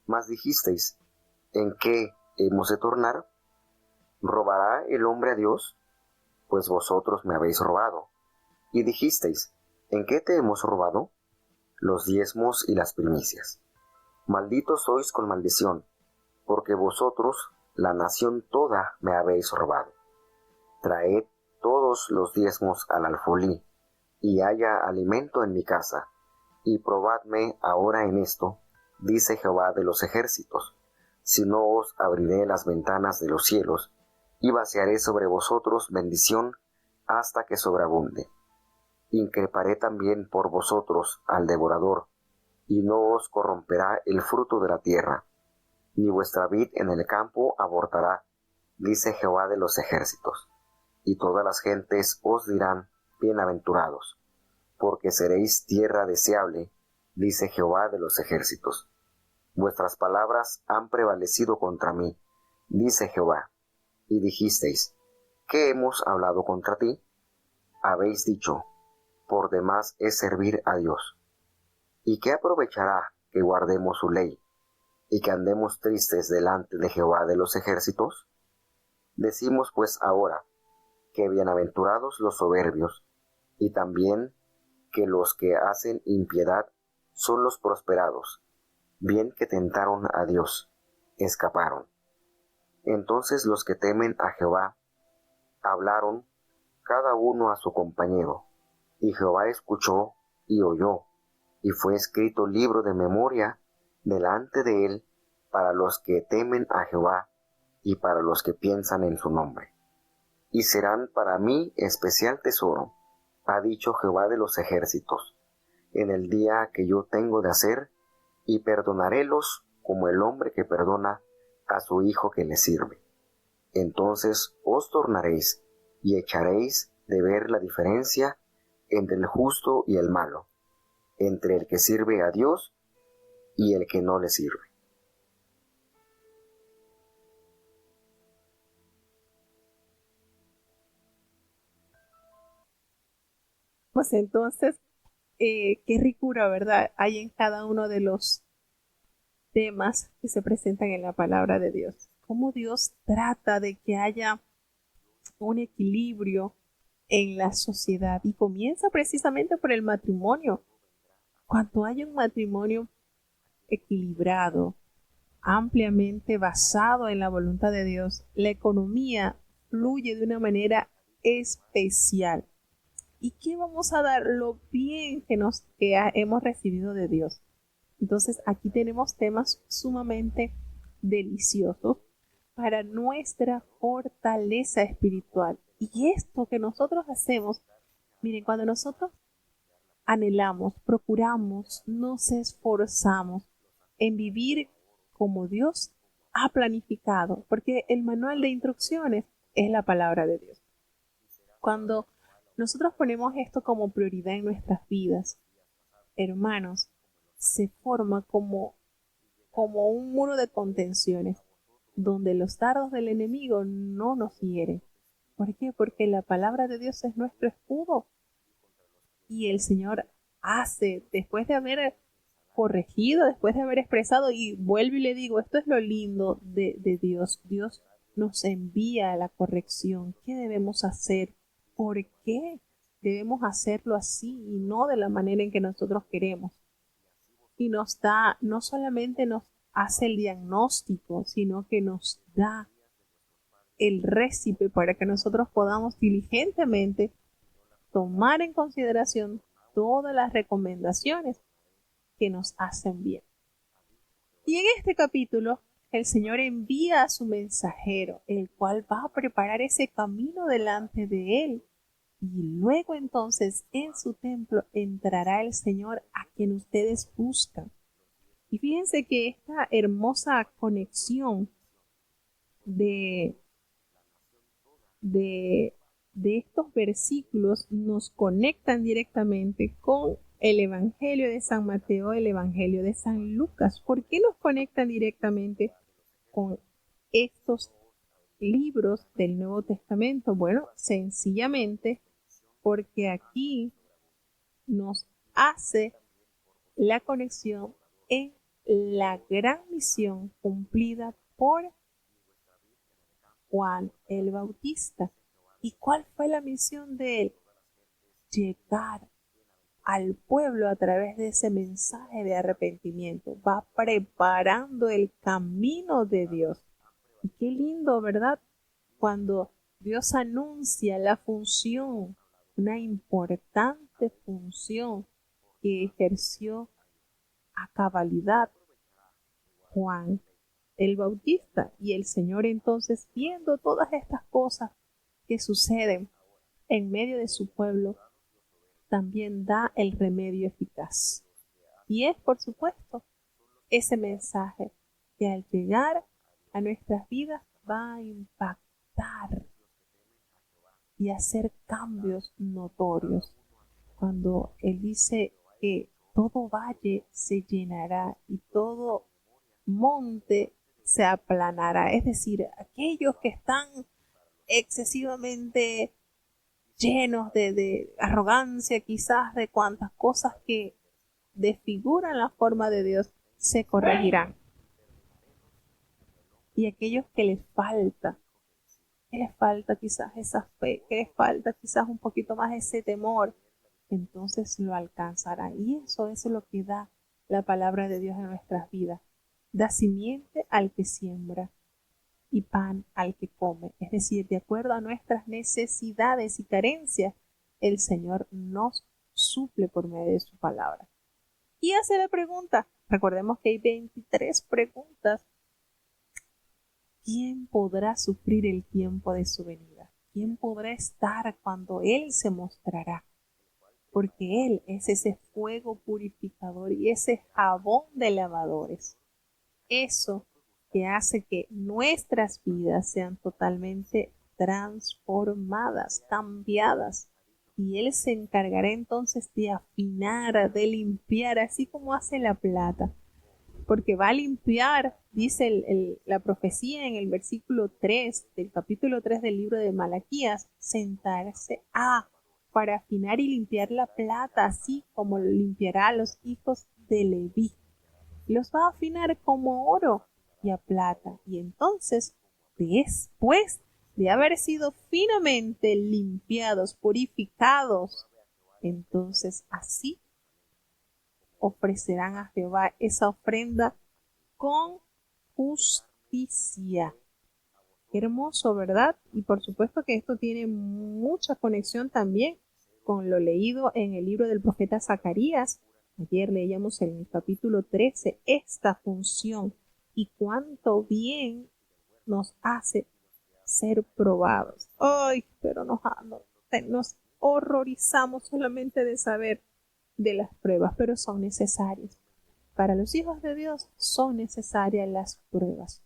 Mas dijisteis, ¿en qué hemos de tornar? ¿Robará el hombre a Dios? Pues vosotros me habéis robado. Y dijisteis, ¿en qué te hemos robado? Los diezmos y las primicias. Malditos sois con maldición, porque vosotros, la nación toda, me habéis robado. Traed todos los diezmos al alfolí, y haya alimento en mi casa, y probadme ahora en esto, dice Jehová de los ejércitos, si no os abriré las ventanas de los cielos, y vaciaré sobre vosotros bendición hasta que sobreabunde. Increparé también por vosotros al devorador, y no os corromperá el fruto de la tierra, ni vuestra vid en el campo abortará, dice Jehová de los ejércitos. Y todas las gentes os dirán, bienaventurados, porque seréis tierra deseable, dice Jehová de los ejércitos. Vuestras palabras han prevalecido contra mí, dice Jehová, y dijisteis, ¿qué hemos hablado contra ti? Habéis dicho, por demás es servir a Dios. ¿Y qué aprovechará que guardemos su ley, y que andemos tristes delante de Jehová de los ejércitos? Decimos pues ahora, que bienaventurados los soberbios, y también que los que hacen impiedad son los prosperados. bien que tentaron a Dios, escaparon. Entonces los que temen a Jehová hablaron cada uno a su compañero, y Jehová escuchó y oyó, y fue escrito libro de memoria delante de él para los que temen a Jehová y para los que piensan en su nombre. Y serán para mí especial tesoro, ha dicho Jehová de los ejércitos, en el día que yo tengo de hacer, y perdonarélos como el hombre que perdona a su hijo que le sirve. Entonces os tornaréis y echaréis de ver la diferencia entre el justo y el malo, entre el que sirve a Dios y el que no le sirve. Pues entonces, qué ricura, ¿verdad? Hay en cada uno de los temas que se presentan en la palabra de Dios. Cómo Dios trata de que haya un equilibrio en la sociedad y comienza precisamente por el matrimonio. Cuando hay un matrimonio equilibrado, ampliamente basado en la voluntad de Dios, la economía fluye de una manera especial. ¿Y qué vamos a dar? Lo bien que hemos recibido de Dios. Entonces aquí tenemos temas sumamente deliciosos para nuestra fortaleza espiritual. Y esto que nosotros hacemos, miren, cuando nosotros anhelamos, procuramos, nos esforzamos en vivir como Dios ha planificado, porque el manual de instrucciones es la palabra de Dios. Cuando nosotros ponemos esto como prioridad en nuestras vidas, hermanos, se forma como un muro de contenciones, donde los dardos del enemigo no nos hieren. ¿Por qué? Porque la palabra de Dios es nuestro escudo. Y el Señor hace, después de haber corregido, después de haber expresado, y vuelvo y le digo, esto es lo lindo de Dios. Dios nos envía la corrección. ¿Qué debemos hacer? ¿Por qué debemos hacerlo así y no de la manera en que nosotros queremos? Y nos da, no solamente nos hace el diagnóstico, sino que nos da el récipe para que nosotros podamos diligentemente tomar en consideración todas las recomendaciones que nos hacen bien. Y en este capítulo, el Señor envía a su mensajero, el cual va a preparar ese camino delante de él. Y luego entonces en su templo entrará el Señor a quien ustedes buscan. Y fíjense que esta hermosa conexión de, de, de estos versículos nos conectan directamente con el Evangelio de San Mateo, el Evangelio de San Lucas. ¿Por qué nos conectan directamente con estos libros del Nuevo Testamento? Bueno, sencillamente porque aquí nos hace la conexión en la gran misión cumplida por Juan el Bautista. ¿Y cuál fue la misión de él? Llegar al pueblo a través de ese mensaje de arrepentimiento. Va preparando el camino de Dios. Y qué lindo, ¿verdad? Cuando Dios anuncia la función, una importante función que ejerció a cabalidad Juan el Bautista. Y el Señor entonces, viendo todas estas cosas que suceden en medio de su pueblo, también da el remedio eficaz. Y es, por supuesto, ese mensaje que al llegar a nuestras vidas va a impactar y hacer cambios notorios. Cuando Él dice que todo valle se llenará y todo monte se aplanará, es decir, aquellos que están excesivamente llenos de arrogancia, quizás de cuantas cosas que desfiguran la forma de Dios, se corregirán. Y aquellos que les falta quizás esa fe, que les falta quizás un poquito más ese temor, entonces lo alcanzarán. Y eso es lo que da la palabra de Dios en nuestras vidas. Da simiente al que siembra y pan al que come. Es decir, de acuerdo a nuestras necesidades y carencias, el Señor nos suple por medio de su palabra. Y hace la pregunta, recordemos que hay 23 preguntas. ¿Quién podrá sufrir el tiempo de su venida? ¿Quién podrá estar cuando Él se mostrará? Porque Él es ese fuego purificador y ese jabón de lavadores. Eso que hace que nuestras vidas sean totalmente transformadas, cambiadas. Y Él se encargará entonces de afinar, de limpiar, así como hace la plata. Porque va a limpiar, dice la profecía en el versículo 3 del capítulo 3 del libro de Malaquías, sentarse para afinar y limpiar la plata, así como lo limpiará a los hijos de Leví. Los va a afinar como oro y a plata. Y entonces, después de haber sido finamente limpiados, purificados, entonces así ofrecerán a Jehová esa ofrenda con justicia. Qué hermoso, ¿verdad? Y por supuesto que esto tiene mucha conexión también con lo leído en el libro del profeta Zacarías. Ayer leíamos en el capítulo 13 esta función y cuánto bien nos hace ser probados. ¡Ay! Pero nos horrorizamos solamente de saber de las pruebas, pero son necesarias. Para los hijos de Dios son necesarias las pruebas.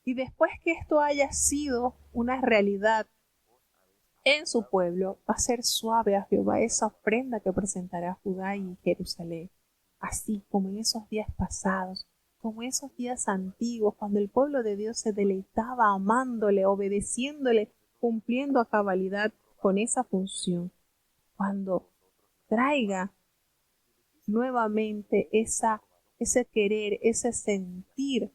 Y después que esto haya sido una realidad en su pueblo, va a ser suave a Jehová esa ofrenda que presentará Judá y Jerusalén, así como en esos días pasados, como esos días antiguos, cuando el pueblo de Dios se deleitaba amándole, obedeciéndole, cumpliendo a cabalidad con esa función. Cuando traiga nuevamente ese querer, ese sentir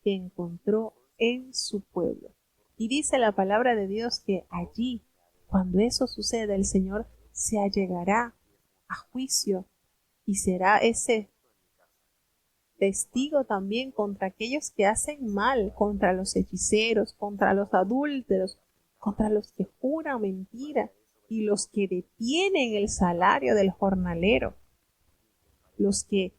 que encontró en su pueblo. Y dice la palabra de Dios que allí, cuando eso suceda, el Señor se allegará a juicio y será ese testigo también contra aquellos que hacen mal, contra los hechiceros, contra los adúlteros, contra los que juran mentira y los que detienen el salario del jornalero, los que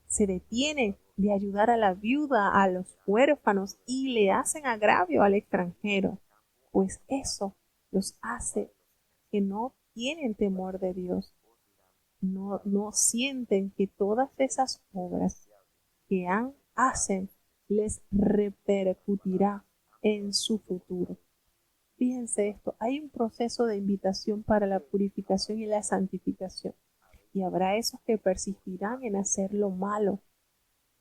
se detienen de ayudar a la viuda, a los huérfanos y le hacen agravio al extranjero, pues eso los hace que no tienen temor de Dios, no sienten que todas esas obras que hacen les repercutirá en su futuro. Fíjense esto, hay un proceso de invitación para la purificación y la santificación, y habrá esos que persistirán en hacer lo malo,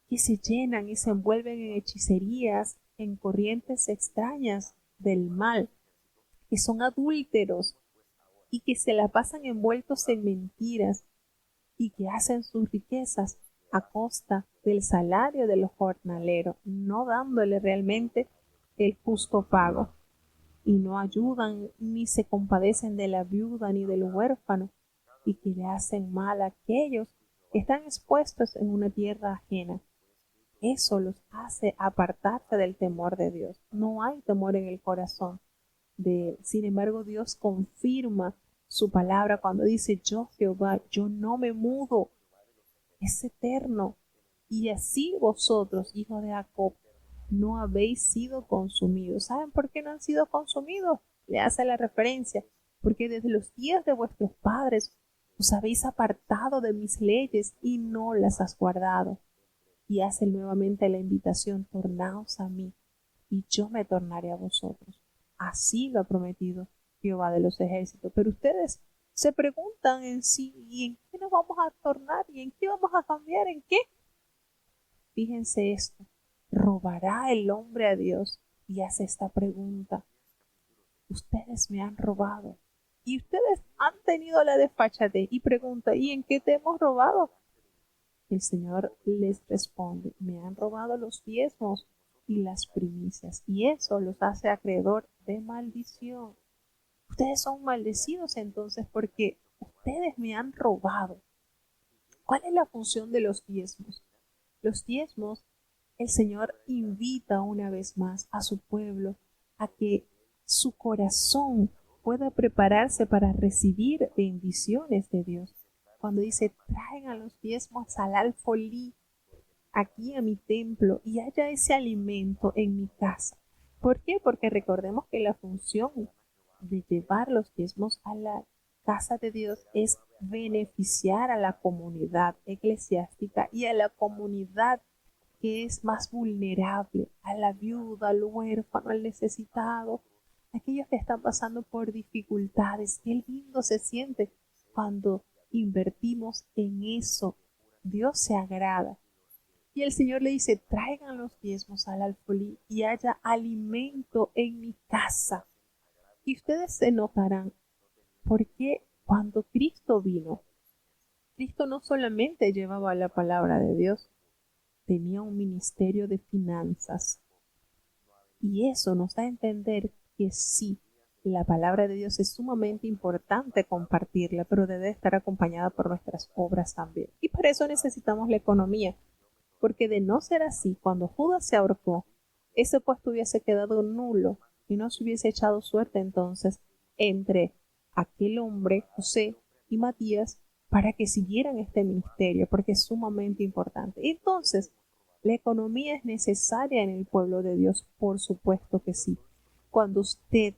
que se llenan y se envuelven en hechicerías, en corrientes extrañas del mal, que son adúlteros y que se la pasan envueltos en mentiras y que hacen sus riquezas a costa del salario de los jornaleros, no dándole realmente el justo pago, y no ayudan ni se compadecen de la viuda ni del huérfano, y que le hacen mal a aquellos que están expuestos en una tierra ajena. Eso los hace apartarse del temor de Dios. No hay temor en el corazón de él. Sin embargo, Dios confirma su palabra cuando dice: yo Jehová, yo no me mudo, es eterno. Y así vosotros, hijos de Jacob, no habéis sido consumidos. ¿Saben por qué no han sido consumidos? Le hace la referencia: porque desde los días de vuestros padres os habéis apartado de mis leyes y no las has guardado. Y hace nuevamente la invitación: tornaos a mí y yo me tornaré a vosotros. Así lo ha prometido Jehová de los ejércitos. Pero ustedes se preguntan en sí: ¿y en qué nos vamos a tornar? ¿Y en qué vamos a cambiar? ¿En qué? Fíjense esto: ¿robará el hombre a Dios? Y hace esta pregunta: ustedes me han robado. Y ustedes han tenido la desfachatez y pregunta: ¿y en qué te hemos robado? El Señor les responde: me han robado los diezmos y las primicias, y eso los hace acreedor de maldición. Ustedes son maldecidos entonces porque ustedes me han robado. ¿Cuál es la función de los diezmos? Los diezmos, el Señor invita una vez más a su pueblo a que su corazón pueda prepararse para recibir bendiciones de Dios. Cuando dice, traigan los diezmos al alfolí, aquí a mi templo, y haya ese alimento en mi casa. ¿Por qué? Porque recordemos que la función de llevar los diezmos a la casa de Dios es beneficiar a la comunidad eclesiástica y a la comunidad que es más vulnerable, a la viuda, al huérfano, al necesitado, aquellos que están pasando por dificultades. Qué lindo se siente cuando invertimos en eso. Dios se agrada. Y el Señor le dice, traigan los diezmos al alfolí y haya alimento en mi casa. Y ustedes se notarán, porque cuando Cristo vino, Cristo no solamente llevaba la palabra de Dios, tenía un ministerio de finanzas. Y eso nos da a entender que sí, la palabra de Dios es sumamente importante compartirla, pero debe estar acompañada por nuestras obras también. Y para eso necesitamos la economía, porque de no ser así, cuando Judas se ahorcó, ese puesto hubiese quedado nulo y no se hubiese echado suerte entonces entre aquel hombre, José y Matías, para que siguieran este ministerio, porque es sumamente importante. Entonces, ¿la economía es necesaria en el pueblo de Dios? Por supuesto que sí. Cuando usted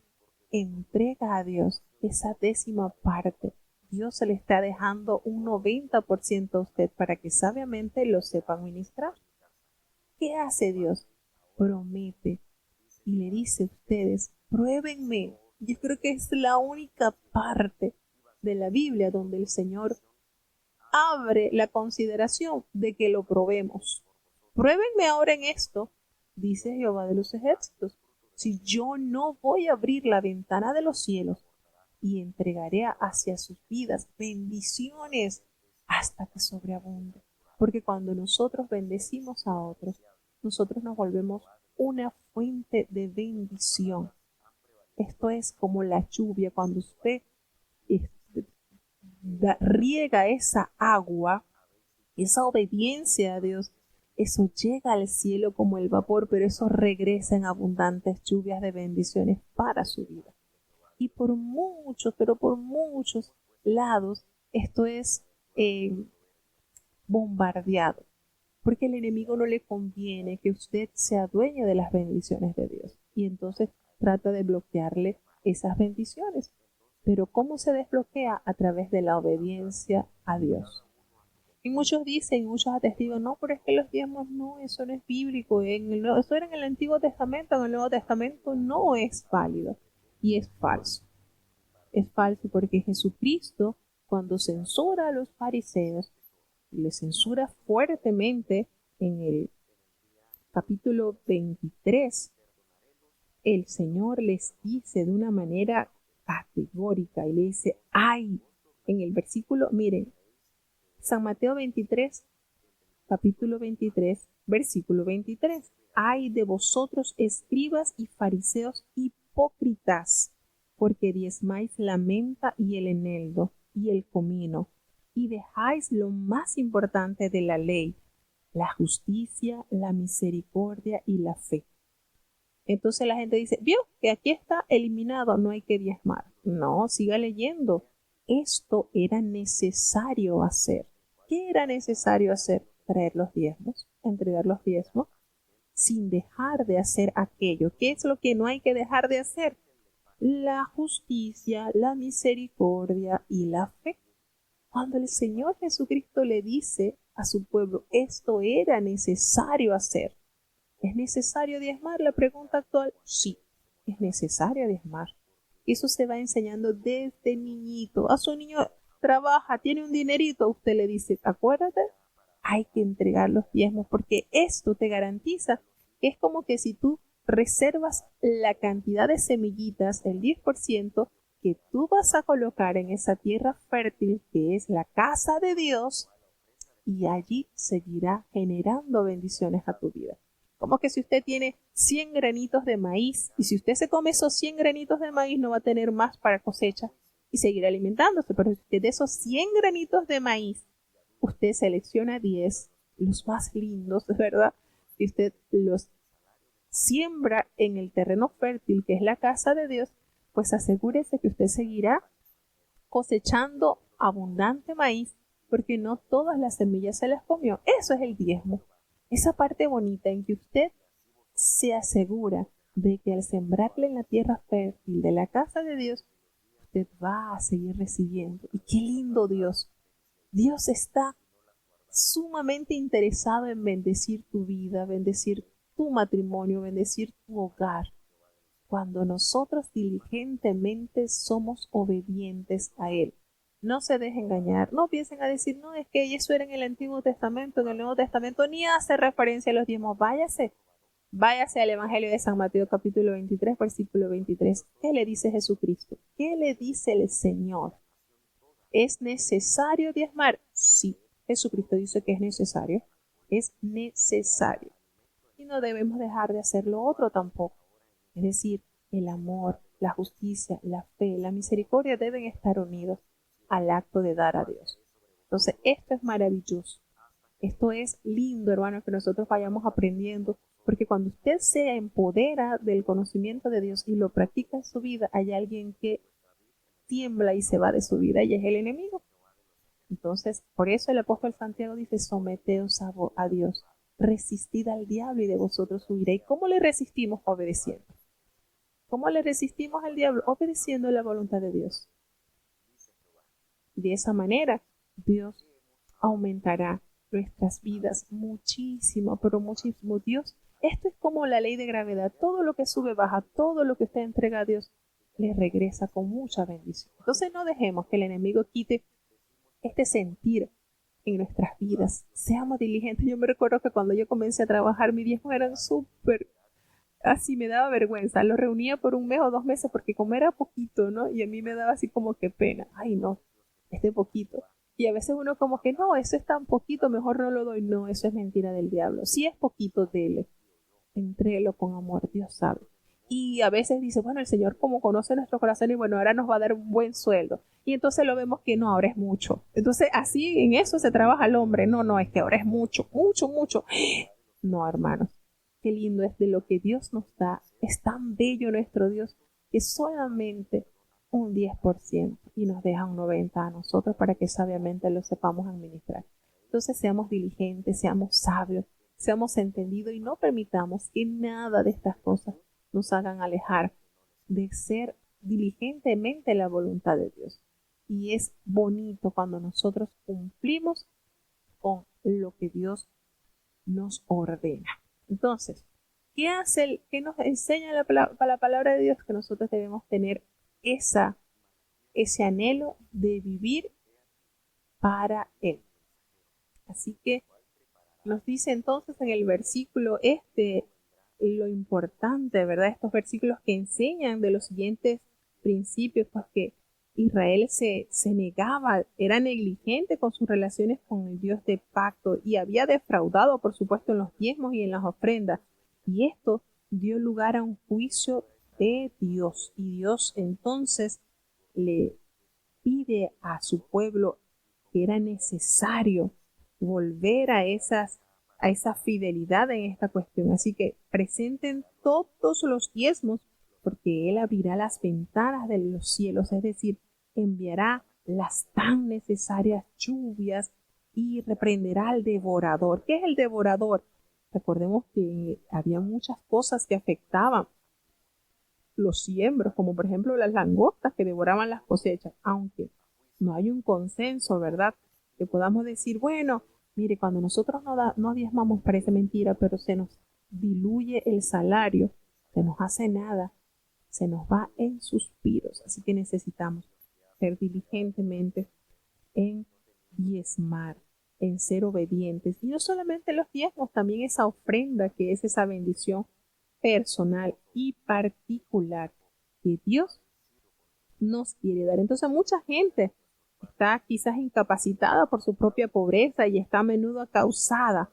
entrega a Dios esa décima parte, Dios se le está dejando un 90% a usted para que sabiamente lo sepa administrar. ¿Qué hace Dios? Promete y le dice a ustedes, pruébenme. Yo creo que es la única parte de la Biblia donde el Señor abre la consideración de que lo probemos. Pruébenme ahora en esto, dice Jehová de los ejércitos, si yo no voy a abrir la ventana de los cielos y entregaré hacia sus vidas bendiciones hasta que sobreabunde. Porque cuando nosotros bendecimos a otros, nosotros nos volvemos una fuente de bendición. Esto es como la lluvia, cuando usted riega esa agua, esa obediencia a Dios, eso llega al cielo como el vapor, pero eso regresa en abundantes lluvias de bendiciones para su vida. Y por muchos, pero por muchos lados, esto es bombardeado, porque el enemigo no le conviene que usted sea dueño de las bendiciones de Dios. Y entonces trata de bloquearle esas bendiciones. Pero ¿cómo se desbloquea? A través de la obediencia a Dios. Y muchos dicen, muchos atestiguan, no, pero es que los diezmos no, eso no es bíblico. Eso era en el Antiguo Testamento, en el Nuevo Testamento no es válido. Y es falso. Es falso porque Jesucristo, cuando censura a los fariseos, les censura fuertemente en el capítulo 23, el Señor les dice de una manera categórica y le dice, ay, en el versículo, miren, San Mateo 23, capítulo 23, versículo 23, ay de vosotros escribas y fariseos hipócritas, porque diezmáis la menta y el eneldo y el comino, y dejáis lo más importante de la ley, la justicia, la misericordia y la fe. Entonces la gente dice, vio que aquí está eliminado, no hay que diezmar. No, siga leyendo. Esto era necesario hacer. ¿Qué era necesario hacer? Traer los diezmos, entregar los diezmos, sin dejar de hacer aquello. ¿Qué es lo que no hay que dejar de hacer? La justicia, la misericordia y la fe. Cuando el Señor Jesucristo le dice a su pueblo, esto era necesario hacer. ¿Es necesario diezmar? La pregunta actual, sí, es necesario diezmar. Eso se va enseñando desde niñito. A su niño trabaja, tiene un dinerito, usted le dice, acuérdate, hay que entregar los diezmos porque esto te garantiza que es como que si tú reservas la cantidad de semillitas, el 10%, que tú vas a colocar en esa tierra fértil que es la casa de Dios, y allí seguirá generando bendiciones a tu vida. Como que si usted tiene 100 granitos de maíz y si usted se come esos 100 granitos de maíz no va a tener más para cosecha y seguir alimentándose, pero si usted de esos 100 granitos de maíz usted selecciona 10, los más lindos, ¿verdad? Y usted los siembra en el terreno fértil que es la casa de Dios, pues asegúrese que usted seguirá cosechando abundante maíz, porque no todas las semillas se las comió. Eso es el diezmo. Esa parte bonita en que usted se asegura de que al sembrarle en la tierra fértil de la casa de Dios, usted va a seguir recibiendo. Y qué lindo Dios. Dios está sumamente interesado en bendecir tu vida, bendecir tu matrimonio, bendecir tu hogar. Cuando nosotros diligentemente somos obedientes a Él. No se dejen engañar, no piensen a decir, no, es que eso era en el Antiguo Testamento, en el Nuevo Testamento ni hace referencia a los diezmos. Váyase al Evangelio de San Mateo capítulo 23, versículo 23. ¿Qué le dice Jesucristo? ¿Qué le dice el Señor? ¿Es necesario diezmar? Sí, Jesucristo dice que es necesario. Es necesario. Y no debemos dejar de hacer lo otro tampoco. Es decir, el amor, la justicia, la fe, la misericordia deben estar unidos al acto de dar a Dios. Entonces, esto es maravilloso. Esto es lindo, hermanos, que nosotros vayamos aprendiendo, porque cuando usted se empodera del conocimiento de Dios y lo practica en su vida, hay alguien que tiembla y se va de su vida y es el enemigo. Entonces, por eso el apóstol Santiago dice, someteos a Dios, resistid al diablo y de vosotros huirá. ¿Y cómo le resistimos? Obedeciendo. ¿Cómo le resistimos al diablo? Obedeciendo la voluntad de Dios. De esa manera, Dios aumentará nuestras vidas muchísimo, pero muchísimo. Dios, esto es como la ley de gravedad. Todo lo que sube, baja, todo lo que usted entrega a Dios, le regresa con mucha bendición. Entonces no dejemos que el enemigo quite este sentir en nuestras vidas. Seamos diligentes. Yo me recuerdo que cuando yo comencé a trabajar, mis diezmos eran súper, así me daba vergüenza. Lo reunía por 1 mes o 2 meses porque como era poquito, ¿no? Y a mí me daba así como que pena. Ay, no, poquito. Y a veces uno como que, no, eso es tan poquito, mejor no lo doy. No, eso es mentira del diablo. Si es poquito, dele. Entrélo con amor, Dios sabe. Y a veces dice, bueno, el Señor como conoce nuestro corazón y bueno, ahora nos va a dar un buen sueldo. Y entonces lo vemos que no, ahora es mucho. Entonces así en eso se trabaja el hombre. No, no, es que ahora es mucho, mucho, mucho. No, hermanos, qué lindo es de lo que Dios nos da. Es tan bello nuestro Dios que solamente un 10% y nos deja un 90% a nosotros para que sabiamente lo sepamos administrar. Entonces seamos diligentes, seamos sabios, seamos entendidos y no permitamos que nada de estas cosas nos hagan alejar de ser diligentemente la voluntad de Dios. Y es bonito cuando nosotros cumplimos con lo que Dios nos ordena. Entonces, ¿qué nos enseña la palabra de Dios? Que nosotros debemos tener ese anhelo de vivir para Él. Así que nos dice entonces en el versículo lo importante, ¿verdad? Estos versículos que enseñan de los siguientes principios, pues que Israel se negaba, era negligente con sus relaciones con el Dios de pacto y había defraudado, por supuesto, en los diezmos y en las ofrendas. Y esto dio lugar a un juicio de Dios. Y Dios entonces le pide a su pueblo que era necesario volver a esa fidelidad en esta cuestión. Así que presenten todos los diezmos porque Él abrirá las ventanas de los cielos, es decir, enviará las tan necesarias lluvias y reprenderá al devorador. ¿Qué es el devorador? Recordemos que había muchas cosas que afectaban los siembros, como por ejemplo las langostas que devoraban las cosechas, aunque no hay un consenso, ¿verdad? Que podamos decir, bueno, mire, cuando nosotros no diezmamos parece mentira, pero se nos diluye el salario, se nos hace nada, se nos va en suspiros. Así que necesitamos ser diligentemente en diezmar, en ser obedientes. Y no solamente los diezmos, también esa ofrenda que es esa bendición personal y particular que Dios nos quiere dar. Entonces mucha gente está quizás incapacitada por su propia pobreza y está a menudo causada,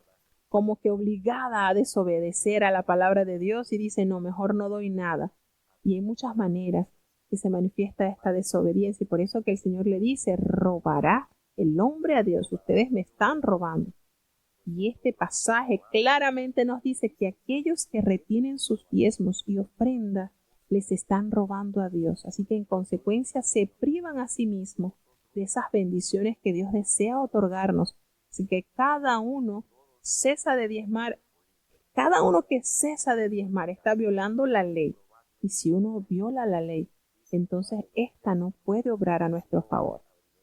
como que obligada a desobedecer a la palabra de Dios y dice, no, mejor no doy nada. Y hay muchas maneras que se manifiesta esta desobediencia y por eso que el Señor le dice, robará el hombre a Dios, ustedes me están robando. Y este pasaje claramente nos dice que aquellos que retienen sus diezmos y ofrendas les están robando a Dios. Así que en consecuencia se privan a sí mismos de esas bendiciones que Dios desea otorgarnos. Así que cada uno cesa de diezmar. Cada uno que cesa de diezmar está violando la ley. Y si uno viola la ley, entonces esta no puede obrar a nuestro favor.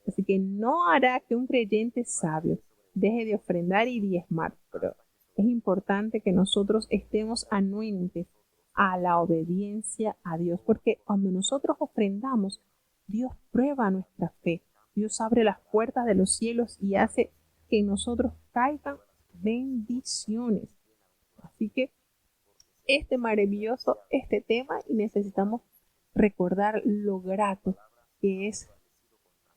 Así que no hará que un creyente sabio deje de ofrendar y diezmar, pero es importante que nosotros estemos anuentes a la obediencia a Dios, porque cuando nosotros ofrendamos, Dios prueba nuestra fe. Dios abre las puertas de los cielos y hace que en nosotros caigan bendiciones. Así que maravilloso este tema y necesitamos recordar lo grato que es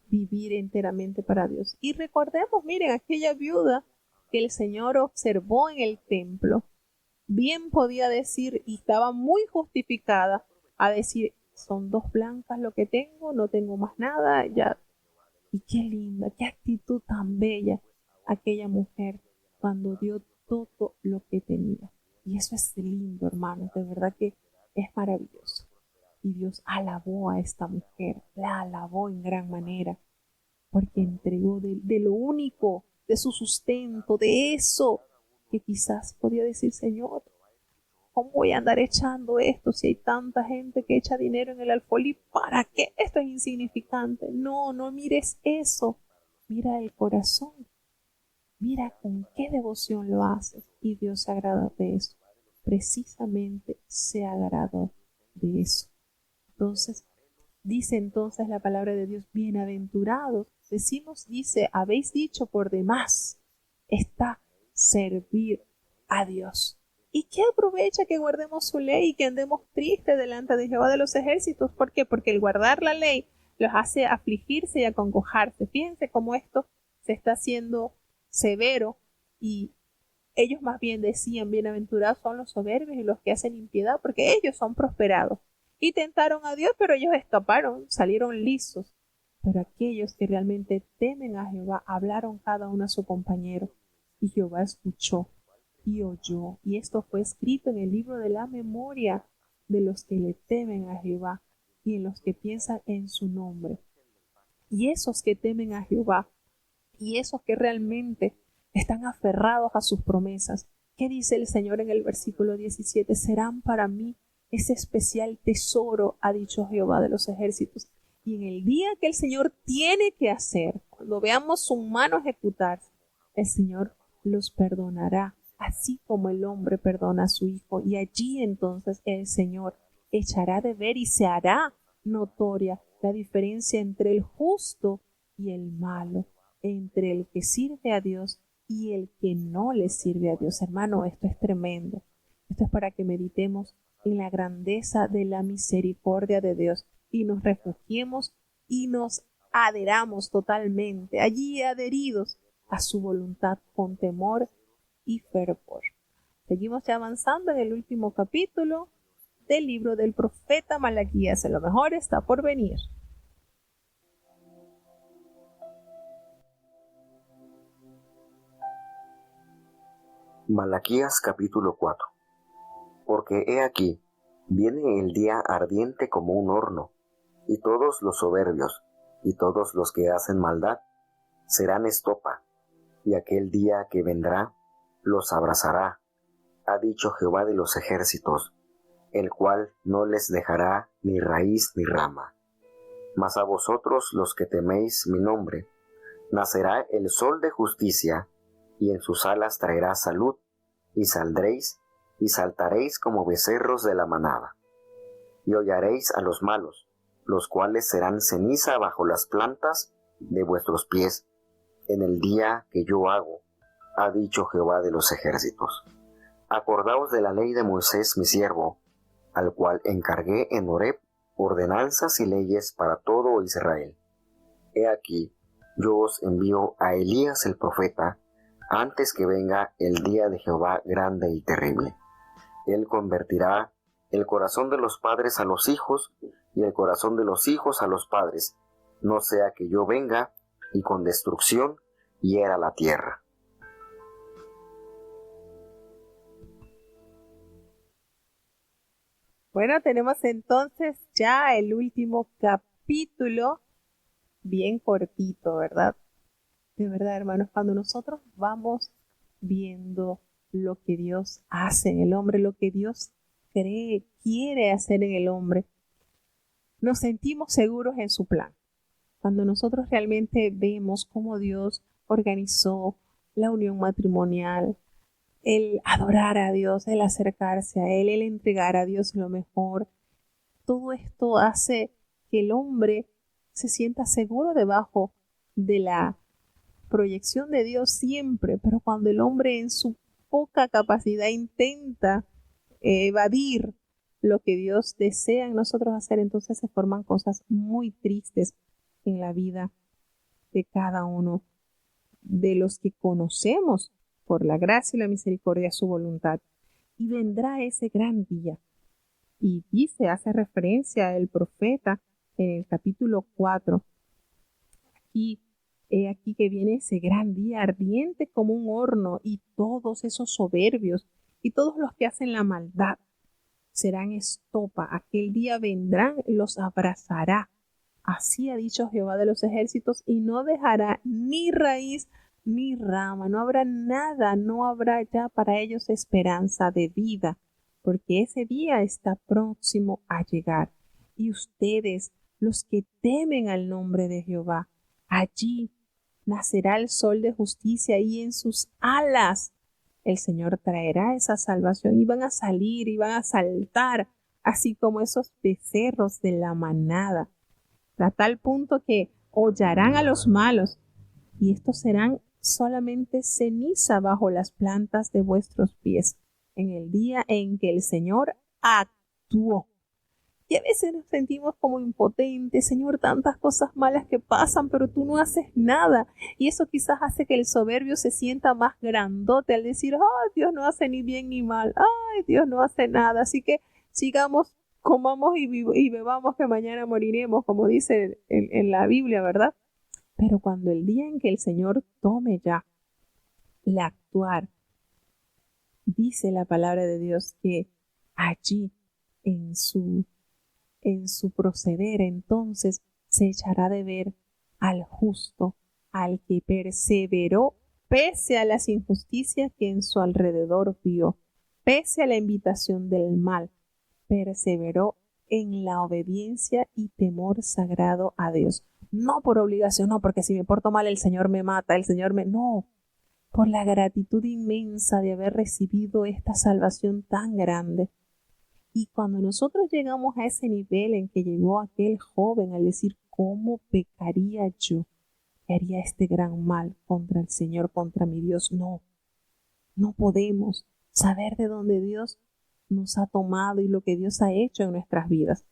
vivir enteramente para Dios. Y recordemos, miren, aquella viuda que el Señor observó en el templo, bien podía decir, y estaba muy justificada a decir, son 2 blancas lo que tengo, no tengo más nada, ya. Y qué linda, qué actitud tan bella aquella mujer cuando dio todo lo que tenía. Y eso es lindo, hermanos, de verdad que es maravilloso. Y Dios alabó a esta mujer, la alabó en gran manera, porque entregó de lo único, de su sustento, de eso que quizás podía decir, Señor, ¿cómo voy a andar echando esto si hay tanta gente que echa dinero en el alfolí? ¿Para qué? Esto es insignificante. No, no mires eso. Mira el corazón. Mira con qué devoción lo haces. Y Dios se agrada de eso. Precisamente se agradó de eso. Entonces, dice la palabra de Dios, bienaventurados. Dice, habéis dicho por demás, está servir a Dios. ¿Y qué aprovecha que guardemos su ley y que andemos tristes delante de Jehová de los ejércitos? ¿Por qué? Porque el guardar la ley los hace afligirse y acongojarse. Fíjense cómo esto se está haciendo severo y ellos más bien decían, bienaventurados son los soberbios y los que hacen impiedad, porque ellos son prosperados. Y tentaron a Dios, pero ellos escaparon, salieron lisos. Pero aquellos que realmente temen a Jehová hablaron cada uno a su compañero, y Jehová escuchó y oyó. Y esto fue escrito en el libro de la memoria de los que le temen a Jehová y en los que piensan en su nombre. Y esos que temen a Jehová y esos que realmente están aferrados a sus promesas. ¿Qué dice el Señor en el versículo 17? Serán para mí ese especial tesoro, ha dicho Jehová de los ejércitos. Y en el día que el Señor tiene que hacer, cuando veamos su mano ejecutarse, el Señor los perdonará, así como el hombre perdona a su hijo. Y allí entonces el Señor echará de ver y se hará notoria la diferencia entre el justo y el malo, entre el que sirve a Dios y el que no le sirve a Dios. Hermano, esto es tremendo. Esto es para que meditemos en la grandeza de la misericordia de Dios y nos refugiemos y nos adheramos totalmente, allí adheridos a su voluntad con temor y fervor. Seguimos ya avanzando en el último capítulo del libro del profeta Malaquías. Lo mejor está por venir. Malaquías capítulo 4. Porque he aquí, viene el día ardiente como un horno, y todos los soberbios, y todos los que hacen maldad, serán estopa, y aquel día que vendrá, los abrazará, ha dicho Jehová de los ejércitos, el cual no les dejará ni raíz ni rama. Mas a vosotros los que teméis mi nombre, nacerá el sol de justicia, y en sus alas traerá salud, y saldréis, y saltaréis como becerros de la manada. Y hollaréis a los malos, los cuales serán ceniza bajo las plantas de vuestros pies, en el día que yo hago, ha dicho Jehová de los ejércitos. Acordaos de la ley de Moisés mi siervo, al cual encargué en Horeb ordenanzas y leyes para todo Israel. He aquí, yo os envío a Elías el profeta, antes que venga el día de Jehová grande y terrible. Él convertirá el corazón de los padres a los hijos, y el corazón de los hijos a los padres, no sea que yo venga y con destrucción hiera la tierra. Bueno, tenemos entonces ya el último capítulo, bien cortito, ¿verdad? De verdad, hermanos, cuando nosotros vamos viendo lo que Dios hace en el hombre, lo que Dios quiere hacer en el hombre, nos sentimos seguros en su plan. Cuando nosotros realmente vemos cómo Dios organizó la unión matrimonial, el adorar a Dios, el acercarse a Él, el entregar a Dios lo mejor, todo esto hace que el hombre se sienta seguro debajo de la proyección de Dios siempre, pero cuando el hombre en su poca capacidad intenta evadir lo que Dios desea en nosotros hacer, entonces se forman cosas muy tristes en la vida de cada uno de los que conocemos por la gracia y la misericordia su voluntad. Y vendrá ese gran día. Y hace referencia el profeta en el capítulo 4. Y he aquí que viene ese gran día ardiente como un horno, y todos esos soberbios y todos los que hacen la maldad serán estopa. Aquel día vendrán, los abrazará. Así ha dicho Jehová de los ejércitos, y no dejará ni raíz ni rama, no habrá nada, no habrá ya para ellos esperanza de vida, porque ese día está próximo a llegar. Y ustedes, los que temen al nombre de Jehová, allí nacerá el sol de justicia, y en sus alas el Señor traerá esa salvación, y van a salir y van a saltar, así como esos becerros de la manada, a tal punto que hollarán a los malos, y estos serán solamente ceniza bajo las plantas de vuestros pies, en el día en que el Señor actuó. Y a veces nos sentimos como impotentes, Señor, tantas cosas malas que pasan, pero tú no haces nada. Y eso quizás hace que el soberbio se sienta más grandote al decir, oh, Dios no hace ni bien ni mal, ay, Dios no hace nada. Así que sigamos, comamos y bebamos, que mañana moriremos, como dice en la Biblia, ¿verdad? Pero cuando el día en que el Señor tome ya la actuar, dice la palabra de Dios que allí en su proceder, entonces se echará de ver al justo, al que perseveró pese a las injusticias que en su alrededor vio, pese a la invitación del mal, perseveró en la obediencia y temor sagrado a Dios. No por obligación, no, porque si me porto mal el Señor me mata, no, por la gratitud inmensa de haber recibido esta salvación tan grande. Y cuando nosotros llegamos a ese nivel en que llegó aquel joven al decir, ¿cómo pecaría yo? ¿Qué haría este gran mal contra el Señor, contra mi Dios? No podemos saber de dónde Dios nos ha tomado y lo que Dios ha hecho en nuestras vidas.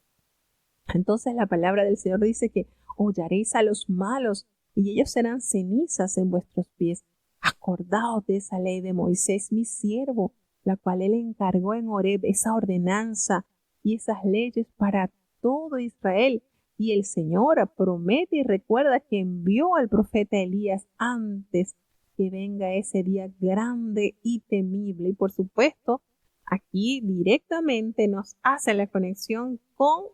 Entonces la palabra del Señor dice que hollaréis a los malos, y ellos serán cenizas en vuestros pies. Acordaos de esa ley de Moisés, mi siervo, la cual él encargó en Horeb, esa ordenanza y esas leyes para todo Israel. Y el Señor promete y recuerda que envió al profeta Elías antes que venga ese día grande y temible. Y por supuesto, aquí directamente nos hace la conexión con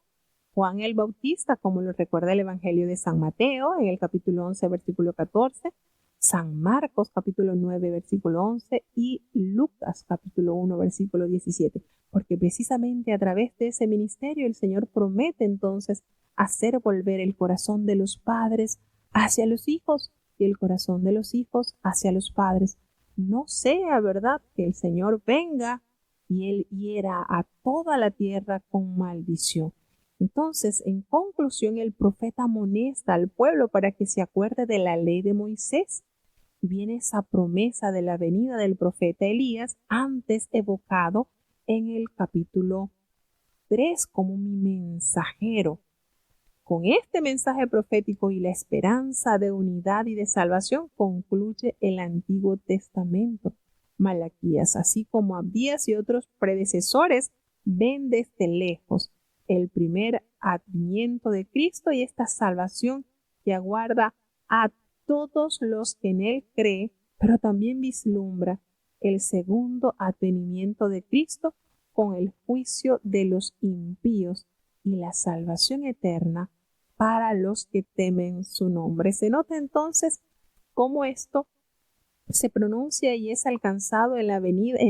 Juan el Bautista, como lo recuerda el Evangelio de San Mateo en el capítulo 11, versículo 14, San Marcos capítulo 9, versículo 11 y Lucas capítulo 1, versículo 17, porque precisamente a través de ese ministerio el Señor promete entonces hacer volver el corazón de los padres hacia los hijos y el corazón de los hijos hacia los padres. No sea verdad que el Señor venga y Él hiera a toda la tierra con maldición. Entonces, en conclusión, el profeta amonesta al pueblo para que se acuerde de la ley de Moisés. Y viene esa promesa de la venida del profeta Elías, antes evocado en el capítulo 3 como mi mensajero. Con este mensaje profético y la esperanza de unidad y de salvación concluye el Antiguo Testamento. Malaquías, así como Abdías y otros predecesores, ven desde lejos el primer advenimiento de Cristo y esta salvación que aguarda a todos los que en él creen, pero también vislumbra el segundo advenimiento de Cristo con el juicio de los impíos y la salvación eterna para los que temen su nombre. Se nota entonces cómo esto se pronuncia y es alcanzado en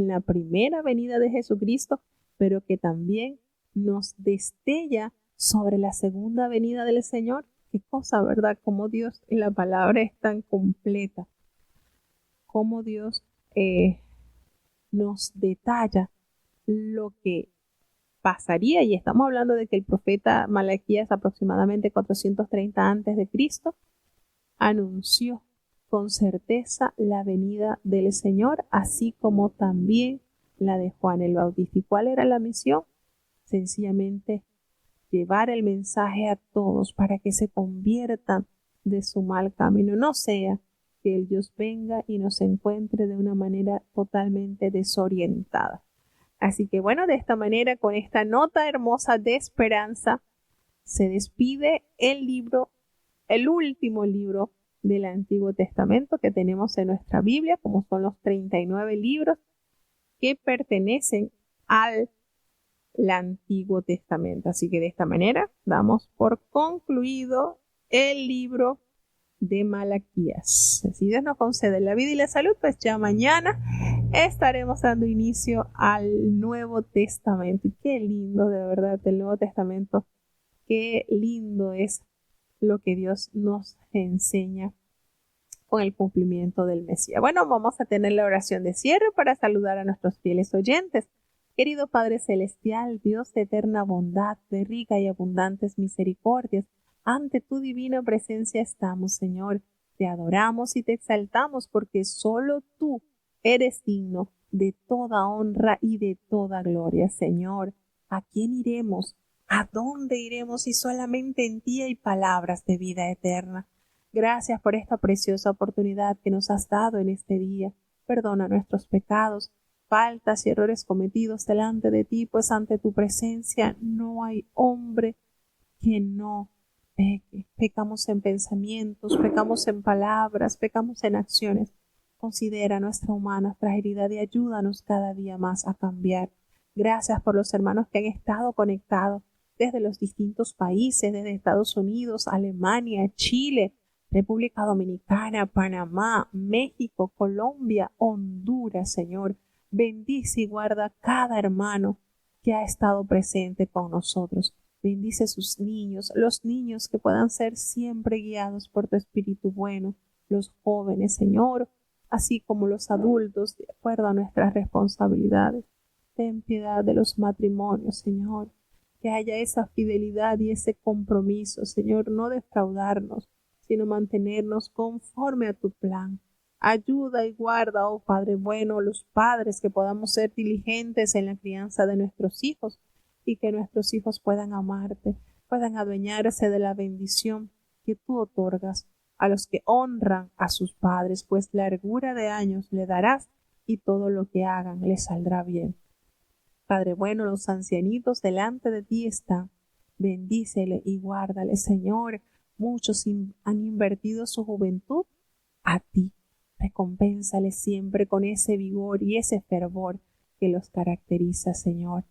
la primera venida de Jesucristo, pero que también nos destella sobre la segunda venida del Señor. Qué cosa, ¿verdad? Cómo Dios en la palabra es tan completa, cómo Dios nos detalla lo que pasaría, y estamos hablando de que el profeta Malaquías, aproximadamente 430 antes de Cristo, anunció con certeza la venida del Señor, así como también la de Juan el Bautista. ¿Y cuál era la misión? Sencillamente llevar el mensaje a todos para que se conviertan de su mal camino. No sea que el Dios venga y nos encuentre de una manera totalmente desorientada. Así que bueno, de esta manera, con esta nota hermosa de esperanza, se despide el libro, el último libro del Antiguo Testamento que tenemos en nuestra Biblia, como son los 39 libros que pertenecen al Antiguo Testamento. Así que de esta manera damos por concluido el libro de Malaquías. Si Dios nos concede la vida y la salud, pues ya mañana estaremos dando inicio al Nuevo Testamento. Y qué lindo, de verdad, el Nuevo Testamento. Qué lindo es lo que Dios nos enseña con el cumplimiento del Mesías. Bueno, vamos a tener la oración de cierre para saludar a nuestros fieles oyentes. Querido Padre Celestial, Dios de eterna bondad, de rica y abundantes misericordias, ante tu divina presencia estamos, Señor. Te adoramos y te exaltamos porque solo tú eres digno de toda honra y de toda gloria, Señor. ¿A quién iremos? ¿A dónde iremos si solamente en ti hay palabras de vida eterna? Gracias por esta preciosa oportunidad que nos has dado en este día. Perdona nuestros pecados, faltas y errores cometidos delante de ti, pues ante tu presencia no hay hombre que no peque. Pecamos en pensamientos, pecamos en palabras, pecamos en acciones. Considera nuestra humana fragilidad y ayúdanos cada día más a cambiar. Gracias por los hermanos que han estado conectados desde los distintos países, desde Estados Unidos, Alemania, Chile, República Dominicana, Panamá, México, Colombia, Honduras, Señor. Bendice y guarda cada hermano que ha estado presente con nosotros. Bendice sus niños, los niños que puedan ser siempre guiados por tu Espíritu bueno, los jóvenes, Señor, así como los adultos, de acuerdo a nuestras responsabilidades. Ten piedad de los matrimonios, Señor, que haya esa fidelidad y ese compromiso, Señor, no defraudarnos, sino mantenernos conforme a tu plan. Ayuda y guarda, oh Padre bueno, los padres, que podamos ser diligentes en la crianza de nuestros hijos y que nuestros hijos puedan amarte, puedan adueñarse de la bendición que tú otorgas a los que honran a sus padres, pues largura de años le darás y todo lo que hagan les saldrá bien. Padre bueno, los ancianitos delante de ti están. Bendícele y guárdale, Señor. Muchos han invertido su juventud a ti. Recompénsale siempre con ese vigor y ese fervor que los caracteriza, Señor.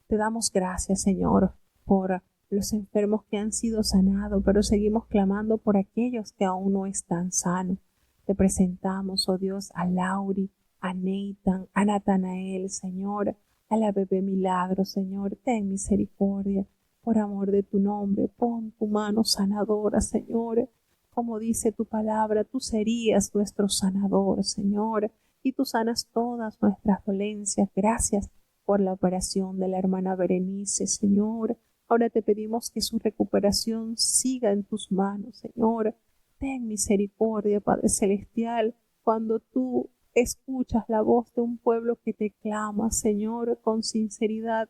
Te damos gracias, Señor, por los enfermos que han sido sanados, pero seguimos clamando por aquellos que aún no están sanos. Te presentamos, oh Dios, a Lauri, a Nathan, a Natanael, Señor, a la bebé Milagro, Señor. Ten misericordia, por amor de tu nombre. Pon tu mano sanadora, Señor. Como dice tu palabra, tú serías nuestro sanador, Señor, y tú sanas todas nuestras dolencias. Gracias por la operación de la hermana Berenice, Señor. Ahora te pedimos que su recuperación siga en tus manos, Señor. Ten misericordia, Padre Celestial, cuando tú escuchas la voz de un pueblo que te clama, Señor, con sinceridad.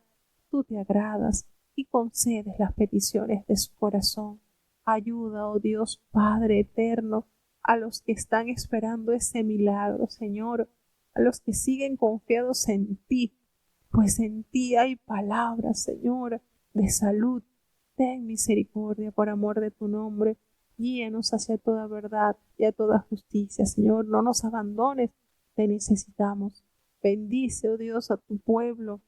Tú te agradas y concedes las peticiones de su corazón. Ayuda, oh Dios Padre eterno, a los que están esperando ese milagro, Señor, a los que siguen confiados en ti, pues en ti hay palabras, Señor, de salud. Ten misericordia por amor de tu nombre. Guíanos hacia toda verdad y a toda justicia, Señor. No nos abandones, te necesitamos. Bendice, oh Dios, a tu pueblo.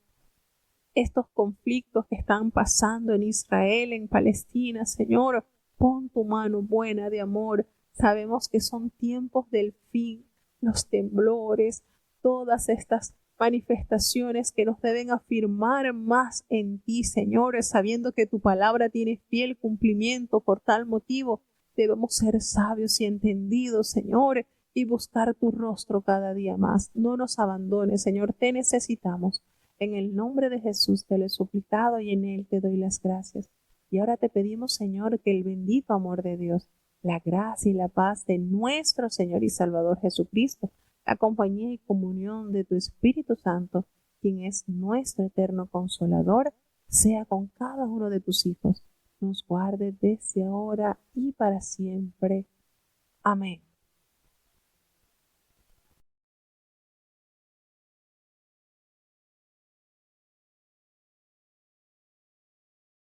Estos conflictos que están pasando en Israel, en Palestina, Señor, pon tu mano buena de amor. Sabemos que son tiempos del fin, los temblores, todas estas manifestaciones que nos deben afirmar más en ti, Señor, sabiendo que tu palabra tiene fiel cumplimiento. Por tal motivo debemos ser sabios y entendidos, Señor, y buscar tu rostro cada día más. No nos abandones, Señor, te necesitamos. En el nombre de Jesús te lo he suplicado y en él te doy las gracias. Y ahora te pedimos, Señor, que el bendito amor de Dios, la gracia y la paz de nuestro Señor y Salvador Jesucristo, la compañía y comunión de tu Espíritu Santo, quien es nuestro eterno consolador, sea con cada uno de tus hijos. Nos guarde desde ahora y para siempre. Amén.